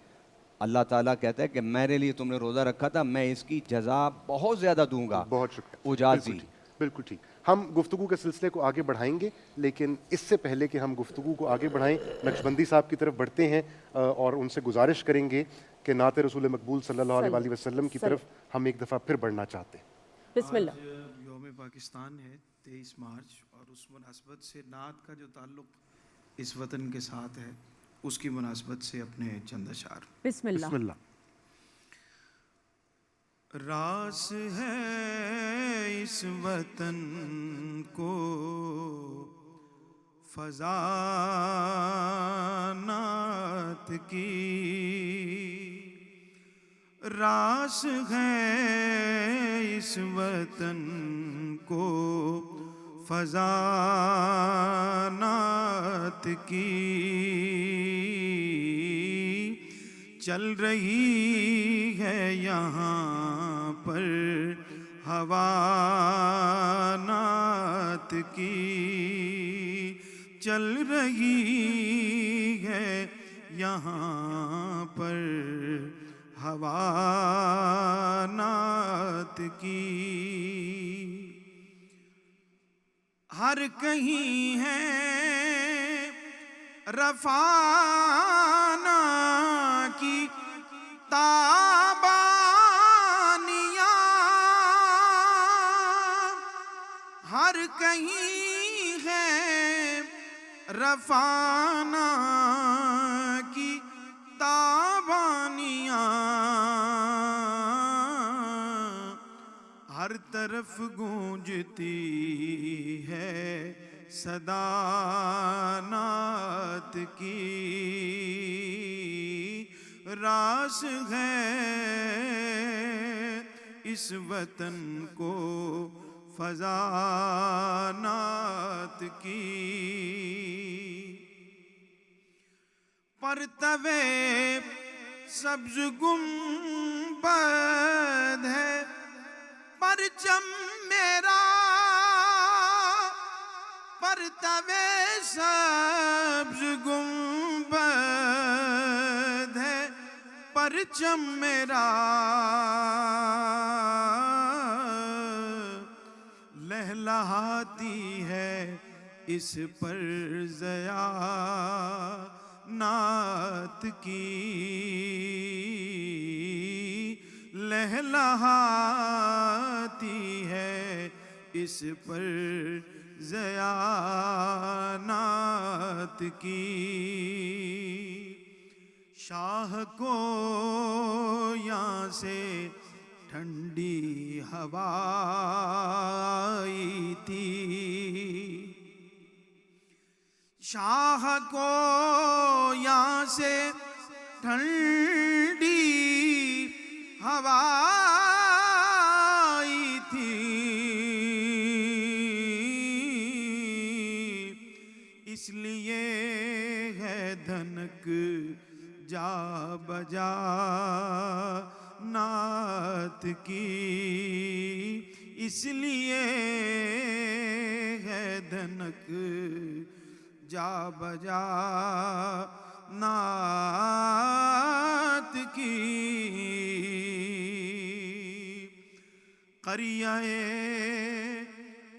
اللہ تعالیٰ کہتا ہے کہ میرے لیے تم نے روزہ رکھا تھا، میں اس کی جزا بہت زیادہ دوں گا. بہت شکریہ. اجازی. بالکل ٹھیک. ہم گفتگو کے سلسلے کو آگے بڑھائیں گے، لیکن اس سے پہلے کہ ہم گفتگو کو آگے بڑھائیں نقشبندی صاحب کی طرف بڑھتے ہیں اور ان سے گزارش کریں گے کہ نعت رسول مقبول صلی اللہ علیہ وآلہ وسلم کی طرف ہم ایک دفعہ پھر بڑھنا چاہتے ہیں. بسم اللہ. آج یوم پاکستان ہے 23 مارچ، اور اس مناسبت سے نعت کا جو تعلق اس وطن کے ساتھ ہے اس کی مناسبت سے اپنے چند اشعار. بسم اللہ. بسم اللہ. راس ہے اس وطن کو فضا نعت کی، راس ہے اس وطن کو فضا نعت کی، چل رہی ہے یہاں پر ہوا نعت کی، چل رہی ہے یہاں پر ہوا نعت کی. ہر کہیں ہے رفانہ کی تابانیاں، ہر کہیں ہے رفانہ کی تابانیاں، ہر طرف گونجتی ہے صدا نعت کی، راس ہے اس وطن کو فضا نعت کی. پرتوے سبز گنبد ہے پرچم میرا، پرتوے سبز گنبد ہے پرچم میرا، لہلہاتی ہے اس پر ضیا نعت کی، لہلہاتی ہے اس پر ضیانات کی شاہ کو یہاں سے ٹھنڈی ہوا آئی تھی شاہ کو یہاں سے ٹھنڈی ہوا آئی تھی اس لیے ہے دھنک جا بجا نعت کی اس لیے ہے دھنک جا بجا نعت کی قریہ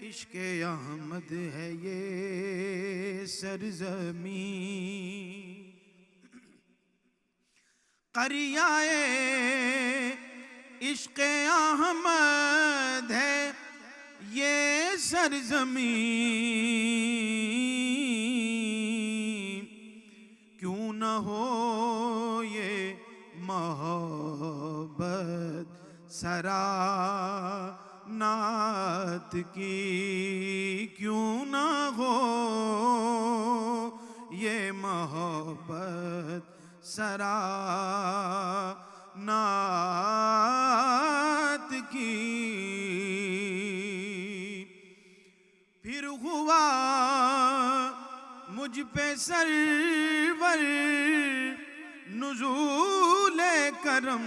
عشق احمد ہے یہ سرزمین قریہ عشق احمد ہے یہ سرزمین کیوں نہ ہو یہ محبت سرا نعت کی کیوں نہ ہو یہ محبت سرا نعت کی پھر ہوا مجھ پہ سرور نزول کرم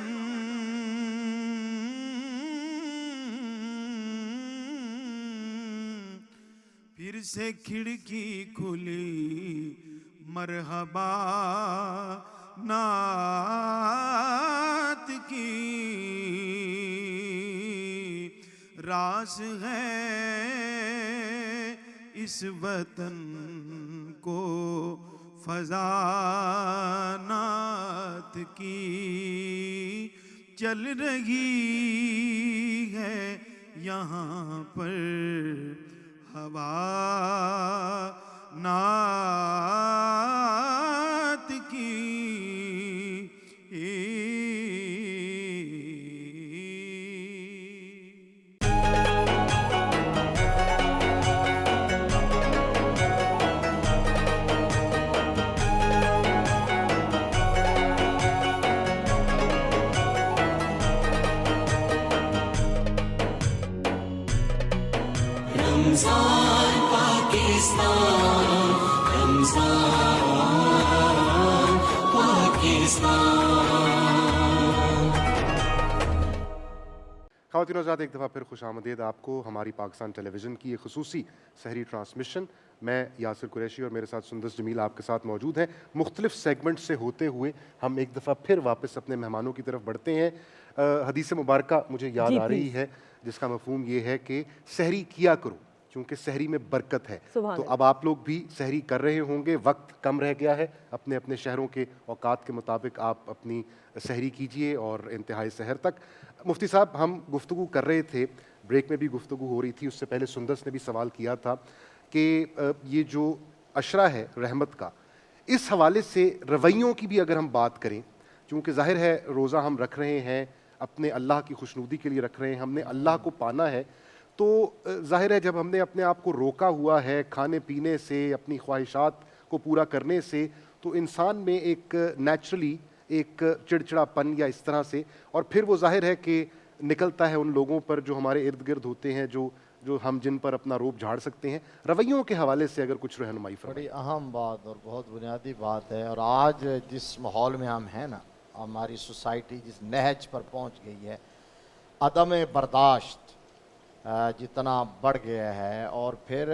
پھر سے کھڑکی کھلی مرحبا نعت کی راز ہے اس وطن کو فضا نعت کی چل رہی ہے یہاں پر ہوا نعت کی رمضان پاکستان رمضان پاکستان خواتین و حضرات ایک دفعہ پھر خوش آمدید آپ کو ہماری پاکستان ٹیلی ویژن کی یہ خصوصی سحری ٹرانسمیشن میں یاسر قریشی اور میرے ساتھ سندس جمیل آپ کے ساتھ موجود ہیں مختلف سیگمنٹ سے ہوتے ہوئے ہم ایک دفعہ پھر واپس اپنے مہمانوں کی طرف بڑھتے ہیں حدیث مبارکہ مجھے یاد آ رہی ہے جس کا مفہوم یہ ہے کہ سحری کیا کرو کیونکہ سحری میں برکت ہے تو اب آپ لوگ بھی سحری کر رہے ہوں گے وقت کم رہ گیا ہے اپنے اپنے شہروں کے اوقات کے مطابق آپ اپنی سحری کیجئے اور انتہائی سحر تک مفتی صاحب ہم گفتگو کر رہے تھے بریک میں بھی گفتگو ہو رہی تھی اس سے پہلے سندس نے بھی سوال کیا تھا کہ یہ جو عشرہ ہے رحمت کا اس حوالے سے رویوں کی بھی اگر ہم بات کریں چونکہ ظاہر ہے روزہ ہم رکھ رہے ہیں اپنے اللہ کی خوشنودی کے لیے رکھ رہے ہیں ہم نے اللہ کو پانا ہے تو ظاہر ہے جب ہم نے اپنے آپ کو روکا ہوا ہے کھانے پینے سے اپنی خواہشات کو پورا کرنے سے تو انسان میں ایک نیچرلی ایک چڑچڑا پن یا اس طرح سے اور پھر وہ ظاہر ہے کہ نکلتا ہے ان لوگوں پر جو ہمارے ارد گرد ہوتے ہیں جو ہم جن پر اپنا روب جھاڑ سکتے ہیں رویوں کے حوالے سے اگر کچھ رہنمائی فرمائیں بڑی اہم بات اور بہت بنیادی بات ہے اور آج جس ماحول میں ہم ہیں نا ہماری سوسائٹی جس نہج پر پہنچ گئی ہے عدم برداشت جتنا بڑھ گیا ہے اور پھر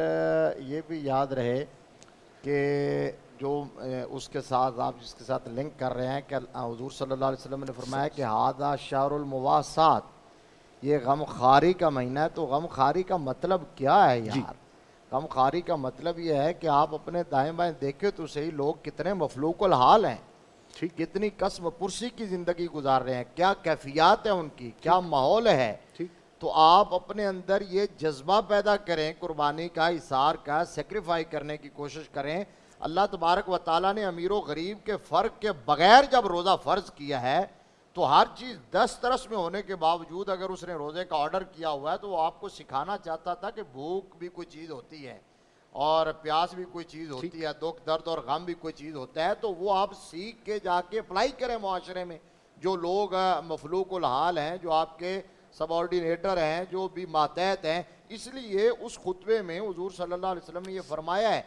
یہ بھی یاد رہے کہ جو اس کے ساتھ آپ جس کے ساتھ لنک کر رہے ہیں کہ حضور صلی اللہ علیہ وسلم نے فرمایا کہ ھذا شہر المواسات یہ غم خواری کا مہینہ ہے تو غم خواری کا مطلب کیا ہے یار غم خواری کا مطلب یہ ہے کہ آپ اپنے دائیں بائیں دیکھیں تو صحیح لوگ کتنے مفلوق الحال ہیں کتنی قسم پرسی کی زندگی گزار رہے ہیں کیا کیفیات ہیں ان کی کیا ماحول ہے تو آپ اپنے اندر یہ جذبہ پیدا کریں قربانی کا، اثار کا، سیکریفائی کرنے کی کوشش کریں. اللہ تبارک و تعالیٰ نے امیر و غریب کے فرق کے بغیر جب روزہ فرض کیا ہے تو ہر چیز دسترس میں ہونے کے باوجود اگر اس نے روزے کا آرڈر کیا ہوا ہے تو وہ آپ کو سکھانا چاہتا تھا کہ بھوک بھی کوئی چیز ہوتی ہے اور پیاس بھی کوئی چیز ہوتی ہے، دکھ درد اور غم بھی کوئی چیز ہوتا ہے. تو وہ آپ سیکھ کے جا کے اپلائی کریں معاشرے میں. جو لوگ مفلوق الحال ہیں، جو آپ کے سب آرڈینیٹر ہیں، جو بھی ماتحت ہیں، اس لیے اس خطبے میں حضور صلی اللہ علیہ وسلم نے یہ فرمایا ہے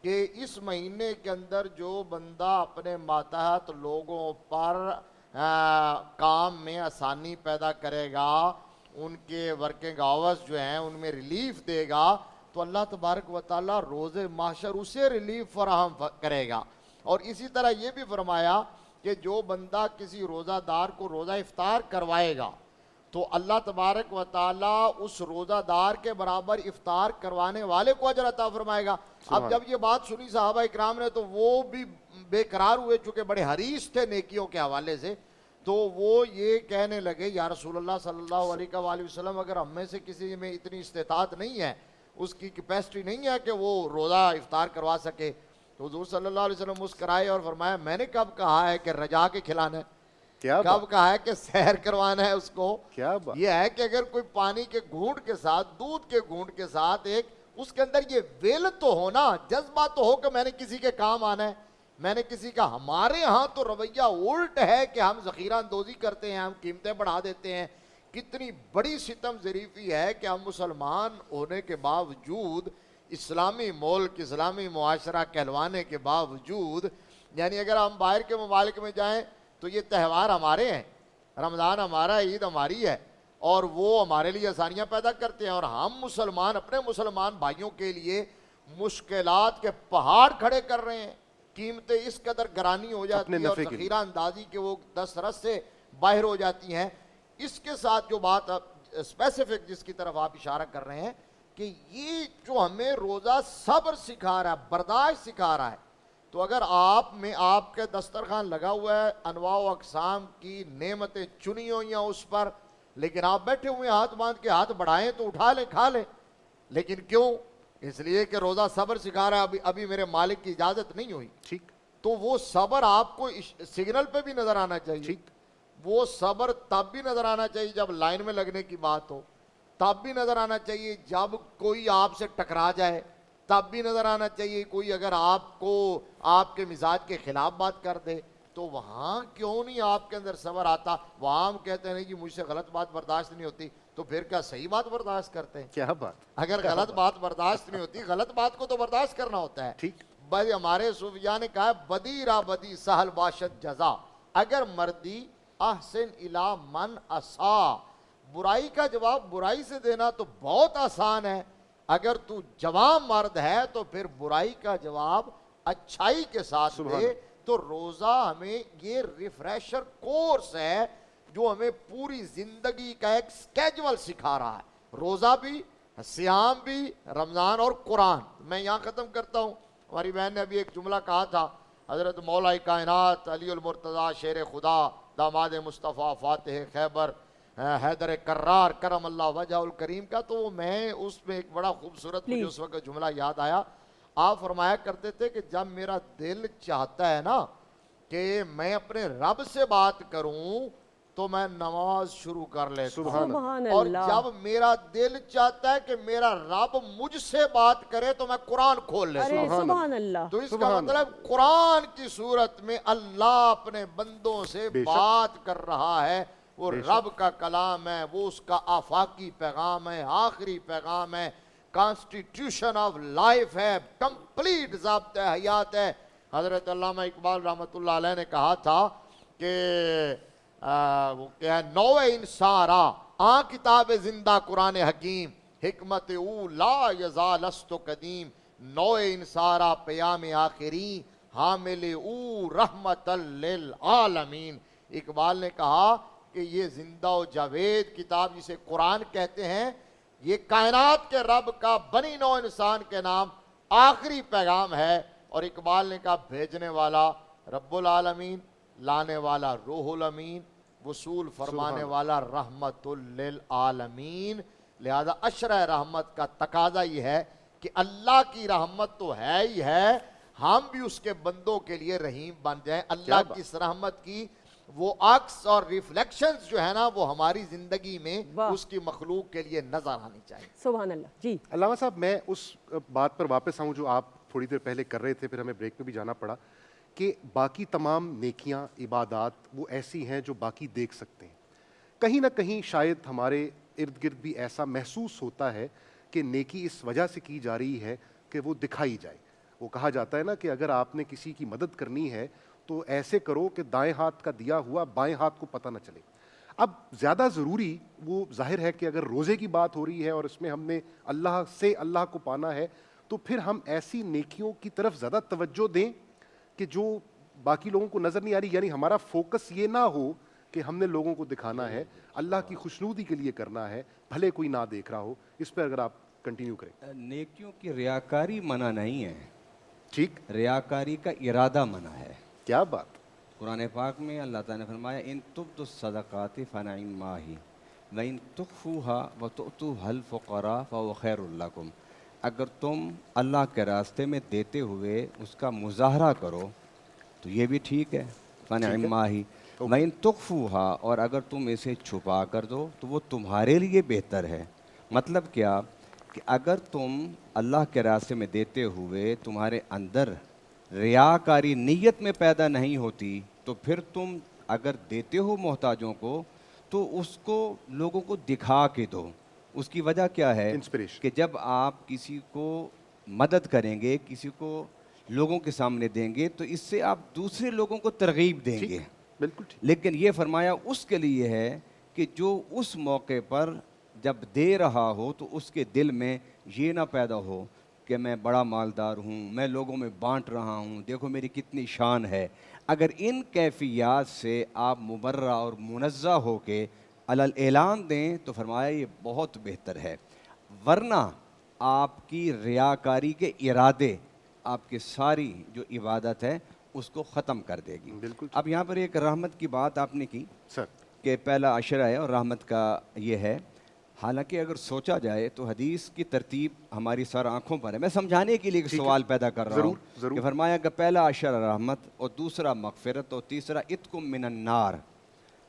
کہ اس مہینے کے اندر جو بندہ اپنے ماتحت لوگوں پر کام میں آسانی پیدا کرے گا، ان کے ورکنگ آورز جو ہیں ان میں ریلیف دے گا، تو اللہ تبارک و تعالیٰ روز محشر اسے ریلیف فراہم کرے گا. اور اسی طرح یہ بھی فرمایا کہ جو بندہ کسی روزہ دار کو روزہ افطار کروائے گا تو اللہ تبارک و تعالیٰ اس روزہ دار کے برابر افطار کروانے والے کو اجر عطا فرمائے گا. اب جب یہ بات سنی صحابہ اکرام نے تو وہ بھی بے قرار ہوئے، چونکہ بڑے حریص تھے نیکیوں کے حوالے سے. تو وہ یہ کہنے لگے یا رسول اللہ صلی اللہ علیہ وآلہ وسلم، اگر ہم میں سے کسی میں اتنی استطاعت نہیں ہے، اس کی کیپیسٹی نہیں ہے کہ وہ روزہ افطار کروا سکے، تو حضور صلی اللہ علیہ وسلم مسکرائے اور فرمایا میں نے کب کہا ہے کہ رجا کے کھلانا ہے، کب کہا ہے کہ سحر کروانا ہے اس کو. یہ ہے کہ اگر کوئی پانی کے گھونٹ کے ساتھ، دودھ کے گھونٹ کے ساتھ ایک اس کے اندر یہ ویل تو ہونا، جذبہ تو ہو کہ میں نے کسی کے کام آنا ہے، میں نے کسی کا. ہمارے ہاں تو رویہ الٹ ہے کہ ہم ذخیرہ اندوزی کرتے ہیں، ہم قیمتیں بڑھا دیتے ہیں. کتنی بڑی ستم ظریفی ہے کہ ہم مسلمان ہونے کے باوجود، اسلامی ملک، اسلامی معاشرہ کہلوانے کے باوجود، یعنی اگر ہم باہر کے ممالک میں جائیں تو یہ تہوار ہمارے ہیں، رمضان ہمارا، عید ہماری ہے، اور وہ ہمارے لیے آسانیاں پیدا کرتے ہیں، اور ہم مسلمان اپنے مسلمان بھائیوں کے لیے مشکلات کے پہاڑ کھڑے کر رہے ہیں. قیمتیں اس قدر گرانی ہو جاتی ہیں اور ذخیرہ اندازی کے وہ دسترس سے باہر ہو جاتی ہیں. اس کے ساتھ جو بات اسپیسیفک جس کی طرف آپ اشارہ کر رہے ہیں کہ یہ جو ہمیں روزہ صبر سکھا رہا ہے، برداشت سکھا رہا ہے، تو اگر آپ میں آپ کے دسترخوان لگا ہوا ہے، انواع و اقسام کی نعمتیں چنی ہوئی ہیں اس پر، لیکن آپ بیٹھے ہوئے ہاتھ باندھ کے ہاتھ بڑھائیں تو اٹھا لیں، کھا لیں. لیکن کیوں؟ اس لیے کہ روزہ صبر سکھا رہا ہے، ابھی میرے مالک کی اجازت نہیں ہوئی. ٹھیک، تو وہ صبر آپ کو سگنل پہ بھی نظر آنا چاہیے. ٹھیک، وہ صبر تب بھی نظر آنا چاہیے جب لائن میں لگنے کی بات ہو، تب بھی نظر آنا چاہیے جب کوئی آپ سے ٹکرا جائے، تب بھی نظر آنا چاہیے کوئی اگر آپ کو آپ کے مزاج کے خلاف بات کر دے تو وہاں کیوں نہیں آپ کے اندر صبر آتا. وہاں ہم کہتے ہیں کہ مجھ سے غلط بات برداشت نہیں ہوتی، تو پھر کیا صحیح بات برداشت کرتے ہیں؟ کیا بات، اگر غلط بات برداشت نہیں ہوتی، غلط بات کو تو برداشت کرنا ہوتا ہے. ٹھیک، بھائی ہمارے صوفیاء نے کہا بدی را بدی سہل باشد جزا، اگر مردی احسن الی من اسا، برائی کا جواب برائی سے دینا تو بہت آسان ہے، اگر تو جوان مرد ہے تو پھر برائی کا جواب اچھائی کے ساتھ دے. تو روزہ ہمیں یہ ریفریشر کورس ہے جو ہمیں پوری زندگی کا ایک سکیجول سکھا رہا ہے. روزہ بھی، صیام بھی، رمضان اور قرآن. میں یہاں ختم کرتا ہوں. ہماری بہن نے ابھی ایک جملہ کہا تھا، حضرت مولا کائنات علی المرتضیٰ شیر خدا داماد مصطفیٰ فاتح خیبر حیدر کرار کرم اللہ وجہ الکریم کا، تو میں اس میں ایک بڑا خوبصورت مجھے اس وقت جملہ یاد آیا. آپ فرمایا کرتے تھے کہ جب میرا دل چاہتا ہے نا کہ میں اپنے رب سے بات کروں تو میں نماز شروع کر لیتا ہوں، اور جب میرا دل چاہتا ہے کہ میرا رب مجھ سے بات کرے تو میں قرآن کھول لیتا ہوں. تو اس کا مطلب قرآن کی صورت میں اللہ اپنے بندوں سے بات کر رہا ہے. وہ رب کا کلام ہے، وہ اس کا آفاقی پیغام ہے، آخری پیغام ہے، کانسٹیٹیوشن آف لائف ہے، کمپلیٹ ضابطہ حیات ہے. حضرت علامہ اقبال رحمۃ اللہ علیہ نے کہا تھا کہ وہ کیا ہے، نو انسارا آن کتاب زندہ قرآن حکیم، حکمت او لا یزال است قدیم، نو انسارا پیام آخری، حامل او رحمت للعالمین. اقبال نے کہا کہ یہ زندہ و جاوید کتاب جسے قرآن کہتے ہیں، یہ کائنات کے رب کا بنی نو انسان کے نام آخری پیغام ہے. اور اقبال نے کہا بھیجنے والا رب العالمین، لانے والا روح الامین، وصول فرمانے والا رحمت للعالمین. لہذا عشرہ رحمت کا تقاضا یہ ہے کہ اللہ کی رحمت تو ہے ہی ہے, ہم بھی اس کے بندوں کے لیے رحیم بن جائیں. اللہ کی اس رحمت کی وہ عکس اور ریفلیکشنز جو ہے نا وہ ہماری زندگی میں اس کی مخلوق کے لیے نظر آنی چاہیے. سبحان اللہ. جی علامہ صاحب, میں اس بات پر واپس آؤں جو آپ تھوڑی دیر پہلے کر رہے تھے, پھر ہمیں بریک میں بھی جانا پڑا, کہ باقی تمام نیکیاں عبادات وہ ایسی ہیں جو باقی دیکھ سکتے ہیں. کہیں نہ کہیں شاید ہمارے ارد گرد بھی ایسا محسوس ہوتا ہے کہ نیکی اس وجہ سے کی جا رہی ہے کہ وہ دکھائی جائے. وہ کہا جاتا ہے نا کہ اگر آپ نے کسی کی مدد کرنی ہے تو ایسے کرو کہ دائیں ہاتھ کا دیا ہوا بائیں ہاتھ کو پتہ نہ چلے. اب زیادہ ضروری وہ ظاہر ہے کہ اگر روزے کی بات ہو رہی ہے اور اس میں ہم نے اللہ سے اللہ کو پانا ہے, تو پھر ہم ایسی نیکیوں کی طرف زیادہ توجہ دیں کہ جو باقی لوگوں کو نظر نہیں آ رہی. یعنی ہمارا فوکس یہ نہ ہو کہ ہم نے لوگوں کو دکھانا ہے, اللہ کی خوشنودی کے لیے کرنا ہے, بھلے کوئی نہ دیکھ رہا ہو. اس پہ اگر آپ کنٹینیو کریں. نیکیوں کی ریاکاری منع نہیں ہے, ٹھیک, ریاکاری کا ارادہ منع ہے. کیا بات. قرآن پاک میں اللہ تعالیٰ نے فرمایا ان تبدوا الصدقات فنعما ہی وان تخفوها وتؤتوها الفقراء فهو خیر لکم. اگر تم اللہ کے راستے میں دیتے ہوئے اس کا مظاہرہ کرو تو یہ بھی ٹھیک ہے, فنعما ہی. وان تخفوها, اور اگر تم اسے چھپا کر دو تو وہ تمہارے لیے بہتر ہے. مطلب کیا کہ اگر تم اللہ کے راستے میں دیتے ہوئے تمہارے اندر ریاکاری نیت میں پیدا نہیں ہوتی, تو پھر تم اگر دیتے ہو محتاجوں کو تو اس کو لوگوں کو دکھا کے دو. اس کی وجہ کیا ہے کہ جب آپ کسی کو مدد کریں گے, کسی کو لوگوں کے سامنے دیں گے, تو اس سے آپ دوسرے لوگوں کو ترغیب دیں گے. بالکل. لیکن یہ فرمایا اس کے لیے ہے کہ جو اس موقع پر جب دے رہا ہو تو اس کے دل میں یہ نہ پیدا ہو کہ میں بڑا مالدار ہوں, میں لوگوں میں بانٹ رہا ہوں, دیکھو میری کتنی شان ہے. اگر ان کیفیات سے آپ مبرہ اور منزہ ہو کے اعلان دیں تو فرمایا یہ بہت بہتر ہے. ورنہ آپ کی ریاکاری کے ارادے آپ کی ساری جو عبادت ہے اس کو ختم کر دے گی. بالکل. اب یہاں پر ایک رحمت کی بات آپ نے کی سر کہ پہلا عشرہ ہے اور رحمت کا یہ ہے. حالانکہ اگر سوچا جائے تو حدیث کی ترتیب ہماری سر آنکھوں پر ہے. میں سمجھانے کے لیے ایک سوال پیدا کر رہا ہوں کہ فرمایا کہ پہلا عشرہ رحمت اور دوسرا مغفرت اور تیسرا اتقم من النار.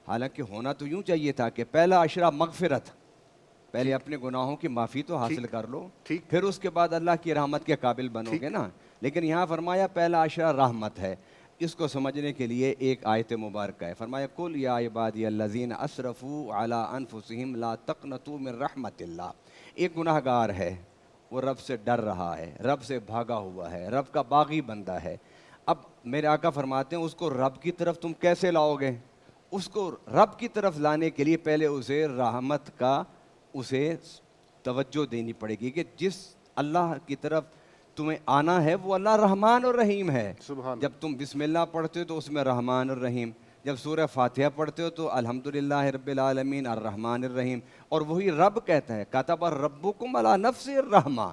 حالانکہ ہونا تو یوں چاہیے تھا کہ پہلا عشرہ مغفرت, پہلے اپنے گناہوں کی معافی تو حاصل کر لو, پھر اس کے بعد اللہ کی رحمت کے قابل بنو گے نا. لیکن یہاں فرمایا پہلا عشرہ رحمت ہے. اس کو سمجھنے کے لیے ایک آیت مبارکہ ہے. فرمایا قل یا عبادی الذین اسرفوا علی انفسہم لا تقنطوا من رحمت اللہ. ایک گناہ گار ہے, وہ رب سے ڈر رہا ہے, رب سے بھاگا ہوا ہے, رب کا باغی بندہ ہے. اب میرے آقا فرماتے ہیں اس کو رب کی طرف تم کیسے لاؤ گے؟ اس کو رب کی طرف لانے کے لیے پہلے اسے رحمت کا اسے توجہ دینی پڑے گی کہ جس اللہ کی طرف تمہیں آنا ہے وہ اللہ رحمان اور رحیم ہے. جب تم بسم اللہ پڑھتے ہو تو اس میں رحمان اور رحیم, جب سورہ فاتحہ پڑھتے ہو تو الحمدللہ رب العالمین الرحمن الرحیم. اور وہی رب کہتا ہے کتب ربکم علی نفسہ الرحمہ,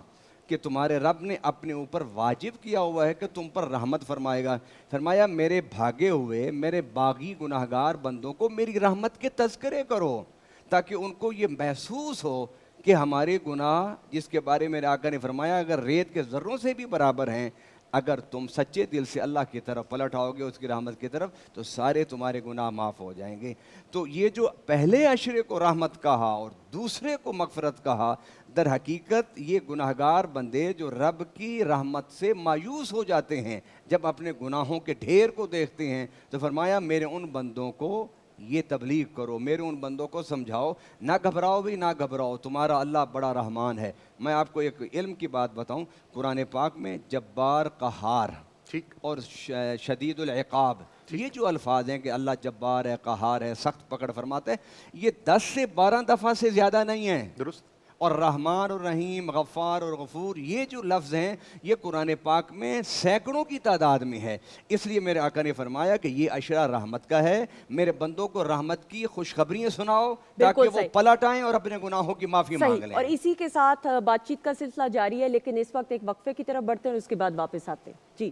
کہ تمہارے رب نے اپنے اوپر واجب کیا ہوا ہے کہ تم پر رحمت فرمائے گا. فرمایا میرے بھاگے ہوئے میرے باغی گناہگار بندوں کو میری رحمت کے تذکرے کرو, تاکہ ان کو یہ محسوس ہو کہ ہمارے گناہ جس کے بارے میں میرے آقا نے فرمایا اگر ریت کے ذروں سے بھی برابر ہیں, اگر تم سچے دل سے اللہ کی طرف پلٹ آؤ گے اس کی رحمت کی طرف تو سارے تمہارے گناہ معاف ہو جائیں گے. تو یہ جو پہلے عشرے کو رحمت کہا اور دوسرے کو مغفرت کہا, در حقیقت یہ گناہگار بندے جو رب کی رحمت سے مایوس ہو جاتے ہیں جب اپنے گناہوں کے ڈھیر کو دیکھتے ہیں, تو فرمایا میرے ان بندوں کو یہ تبلیغ کرو, میرے ان بندوں کو سمجھاؤ, نہ گھبراؤ بھی نہ گھبراؤ, تمہارا اللہ بڑا رحمان ہے. میں آپ کو ایک علم کی بات بتاؤں, قرآن پاک میں جبار قہار اور شدید العقاب یہ جو الفاظ ہیں کہ اللہ جبار ہے, قہار ہے, سخت پکڑ فرماتا ہے, یہ 10 سے 12 دفعہ سے زیادہ نہیں ہیں. درست. اور رحمان اور رحیم, غفار اور غفور, یہ جو لفظ ہیں یہ قرآن پاک میں سینکڑوں کی تعداد میں ہے. اس لیے میرے آقا نے فرمایا کہ یہ عشرہ رحمت کا ہے, میرے بندوں کو رحمت کی خوشخبریاں سناؤ تاکہ وہ پلٹ آئیں اور اپنے گناہوں کی معافی مانگ لیں. اور اسی کے ساتھ بات چیت کا سلسلہ جاری ہے, لیکن اس وقت ایک وقفے کی طرف بڑھتے ہیں اور اس کے بعد واپس آتے ہیں. جی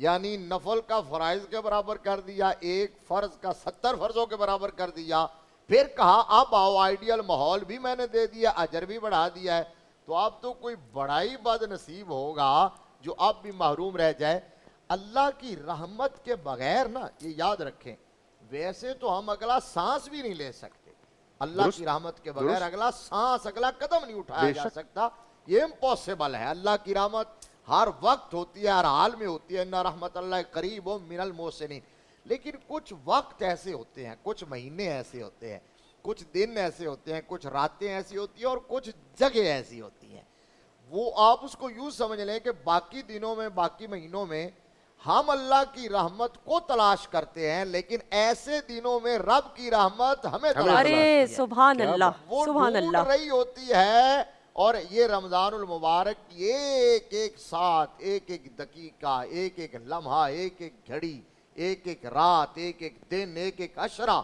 یعنی نفل کا فرائض کے برابر کر دیا، ایک فرض کا 70 فرضوں کے برابر کر دیا، پھر کہا اب آؤ آئیڈیل ماحول بھی میں نے دے دیا، اجر بھی بڑھا دیا ہے، تو اب تو کوئی بڑا ہی بد نصیب ہوگا جو اب بھی محروم رہ جائے۔ اللہ کی رحمت کے بغیر نا، یہ یاد رکھیں، ویسے تو ہم اگلا سانس بھی نہیں لے سکتے، اللہ کی رحمت کے بغیر اگلا سانس، اگلا قدم نہیں اٹھایا جا سکتا، یہ امپاسبل ہے۔ اللہ کی رحمت ہر وقت ہوتی ہے، ہر حال میں ہوتی ہے، اِنَّ رحمت اللہ قریب من المحسنین۔ لیکن کچھ وقت ایسے ہوتے ہیں، کچھ مہینے ایسے ہوتے ہیں، کچھ دن ایسے ہوتے ہیں، کچھ راتیں ایسی ہوتی ہیں اور کچھ جگہ ایسی ہوتی ہیں، وہ آپ اس کو یوں سمجھ لیں کہ باقی دنوں میں، باقی مہینوں میں ہم اللہ کی رحمت کو تلاش کرتے ہیں، لیکن ایسے دنوں میں رب کی رحمت ہمیں تلاش ارے کرتی ہے، سبحان اللہ، وہ سبحان ڈھونڈ اللہ۔ رہی ہوتی ہے۔ اور یہ رمضان المبارک کی ایک ایک ساتھ، ایک ایک دقیقہ، ایک ایک لمحہ، ایک ایک گھڑی، ایک ایک رات، ایک ایک دن، ایک ایک عشرہ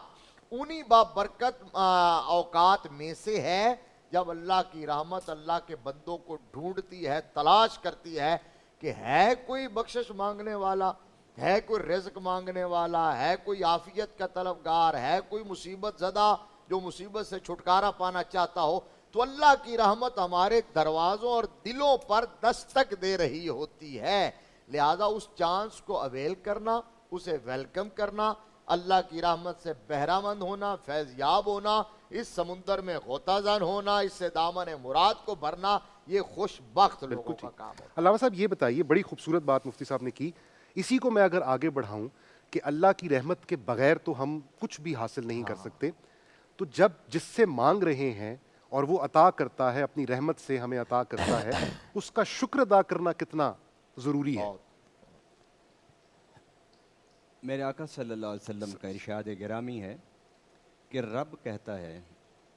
انہی بابرکت اوقات میں سے ہے جب اللہ کی رحمت اللہ کے بندوں کو ڈھونڈتی ہے، تلاش کرتی ہے کہ ہے کوئی بخشش مانگنے والا، ہے کوئی رزق مانگنے والا، ہے کوئی عافیت کا طلبگار، ہے کوئی مصیبت زدہ جو مصیبت سے چھٹکارا پانا چاہتا ہو، تو اللہ کی رحمت ہمارے دروازوں اور دلوں پر دستک دے رہی ہوتی ہے۔ لہذا اس چانس کو اویل کرنا، اسے ویلکم کرنا، اللہ کی رحمت سے بہرہ مند ہونا، فیض یاب ہونا، اس سمندر میں غوطہ زن ہونا، اس سے دامن مراد کو بھرنا، یہ خوش بخت لوگوں کا کام ہے۔ علامہ صاحب یہ بتائیے، بڑی خوبصورت بات مفتی صاحب نے کی، اسی کو میں اگر آگے بڑھاؤں کہ اللہ کی رحمت کے بغیر تو ہم کچھ بھی حاصل نہیں کر سکتے، تو جب جس سے مانگ رہے ہیں اور وہ عطا کرتا ہے، اپنی رحمت سے ہمیں عطا کرتا ہے، اس کا شکر ادا کرنا کتنا ضروری ہے؟ میرے آقا صلی اللہ علیہ وسلم کا ارشاد گرامی ہے کہ رب کہتا ہے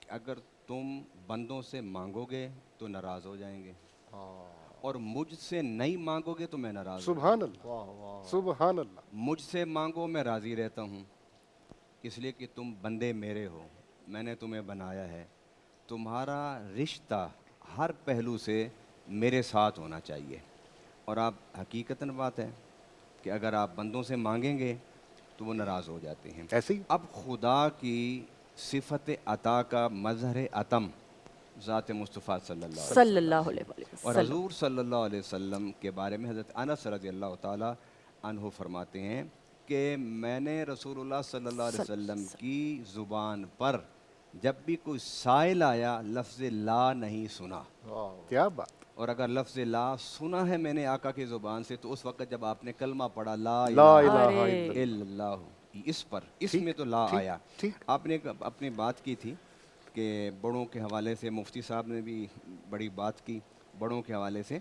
اگر تم بندوں سے مانگو گے تو ناراض ہو جائیں گے، اور مجھ سے نہیں مانگو گے تو میں ناراض ہوں۔ سبحان اللہ، سبحان اللہ۔ مجھ سے مانگو میں راضی رہتا ہوں، اس لیے کہ تم بندے میرے ہو، میں نے تمہیں بنایا ہے، تمہارا رشتہ ہر پہلو سے میرے ساتھ ہونا چاہیے۔ اور آپ حقیقتاً بات ہے کہ اگر آپ بندوں سے مانگیں گے تو وہ ناراض ہو جاتے ہیں۔ ایسے ہی اب خدا کی صفت عطا کا مظہر عتم ذات مصطفیٰ صلی اللہ علیہ وسلم، اور حضور صلی اللہ علیہ وسلم کے بارے میں حضرت انس رضی اللہ تعالی عنہ فرماتے ہیں کہ میں نے رسول اللہ صلی اللہ علیہ وسلم کی زبان پر جب بھی کوئی سائل آیا لفظ لا نہیں سنا۔ کیا بات! اور اگر لفظ لا سنا ہے میں نے آقا کی زبان سے تو اس وقت جب آپ نے کلمہ پڑھا لا لا الہ الہ الا اللہ، اس پر اس میں تو لا آیا۔ آپ نے اپنی بات کی تھی کہ بڑوں کے حوالے سے، مفتی صاحب نے بھی بڑی بات کی بڑوں کے حوالے سے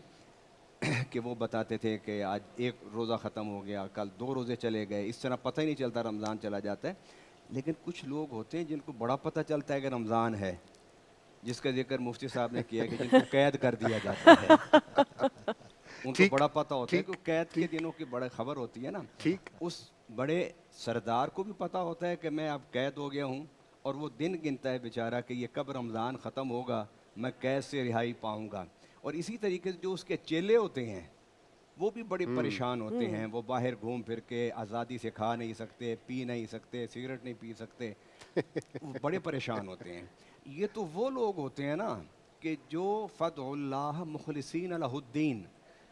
کہ وہ بتاتے تھے کہ آج ایک روزہ ختم ہو گیا، کل 2 روزے چلے گئے، اس طرح پتہ ہی نہیں چلتا رمضان چلا جاتا ہے۔ لیکن کچھ لوگ ہوتے ہیں جن کو بڑا پتہ چلتا ہے کہ رمضان ہے، جس کا ذکر مفتی صاحب نے کیا کہ جن کو قید کر دیا جاتا ہے، ان کو بڑا پتہ ہوتا ہے کہ قید کے دنوں کی بڑی خبر ہوتی ہے نا۔ اس بڑے سردار کو بھی پتہ ہوتا ہے کہ میں اب قید ہو گیا ہوں، اور وہ دن گنتا ہے بیچارہ کہ یہ کب رمضان ختم ہوگا، میں قید سے رہائی پاؤں گا۔ اور اسی طریقے سے جو اس کے چیلے ہوتے ہیں وہ بھی بڑے پریشان ہوتے ہیں، وہ باہر گھوم پھر کے آزادی سے کھا نہیں سکتے، پی نہیں سکتے، سگریٹ نہیں پی سکتے، وہ بڑے پریشان ہوتے ہیں۔ یہ تو وہ لوگ ہوتے ہیں نا کہ جو فدعوا اللہ مخلصین لہ الدین،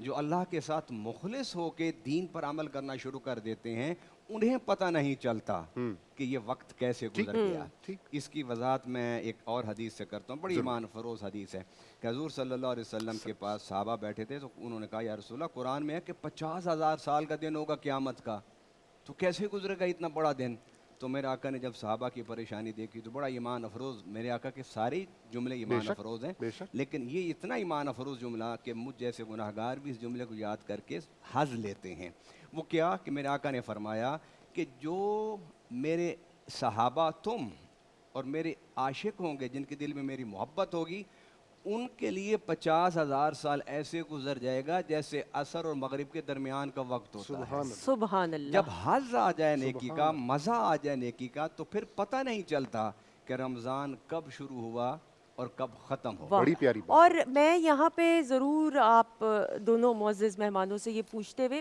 جو اللہ کے ساتھ مخلص ہو کے دین پر عمل کرنا شروع کر دیتے ہیں، انہیں پتہ نہیں چلتا کہ یہ وقت کیسے گزر گیا۔ اس کی وضاحت میں ایک اور حدیث سے کرتا ہوں، بڑی ایمان فروز حدیث ہے کہ حضور صلی اللہ علیہ وسلم کے پاس صحابہ بیٹھے تھے تو انہوں نے کہا یا رسول اللہ قرآن میں ہے کہ 50,000 سال کا دن ہوگا قیامت کا، تو کیسے گزرے گا اتنا بڑا دن؟ تو میرے آقا نے جب صحابہ کی پریشانی دیکھی تو بڑا ایمان افروز، میرے آقا کے سارے جملے ایمان افروز ہیں، لیکن یہ اتنا ایمان افروز جملہ کہ مجھ جیسے گناہگار بھی اس جملے کو یاد کر کے حظ لیتے ہیں۔ وہ کیا کہ میرے آقا نے فرمایا کہ جو میرے صحابہ تم اور میرے عاشق ہوں گے، جن کے دل میں میری محبت ہوگی، ان کے لیے 50,000 سال ایسے گزر جائے گا جیسے عصر اور مغرب کے درمیان کا وقت ہوتا ہے۔ سبحان اللہ۔ جب حظ آ جائے نیکی کا، مزہ آ جائے نیکی کا، تو پھر پتہ نہیں چلتا کہ رمضان کب شروع ہوا اور کب ختم ہوا۔ بڑی پیاری بات۔ اور میں یہاں پہ ضرور آپ دونوں معزز مہمانوں سے یہ پوچھتے ہوئے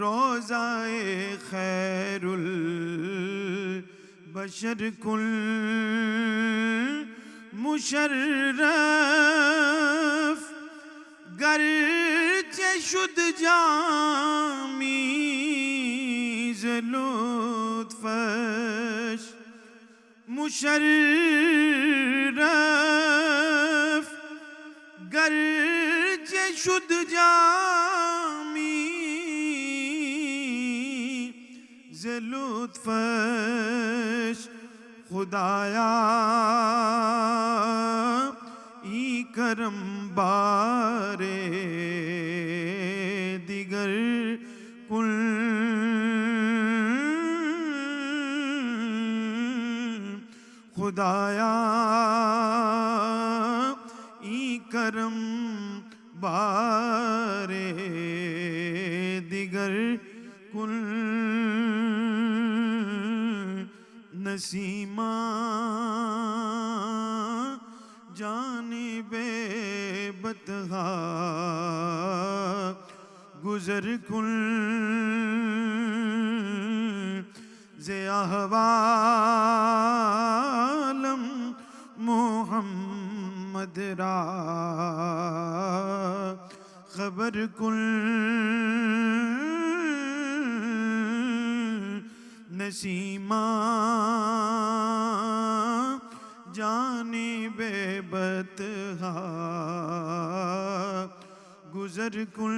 روزائے خیر البشر کل مشرف گرچہ شد جامی ز لطفش مشرف گرچہ شد جامی ز لطفش خدایا ای کرم بارے دیگر کل خدایا ای کرم بارے دیگر کل نسیمہ جانب بطحا گزر کن ز احوالم محمد را خبر کن نسیمہ جانب بطحا گزر کن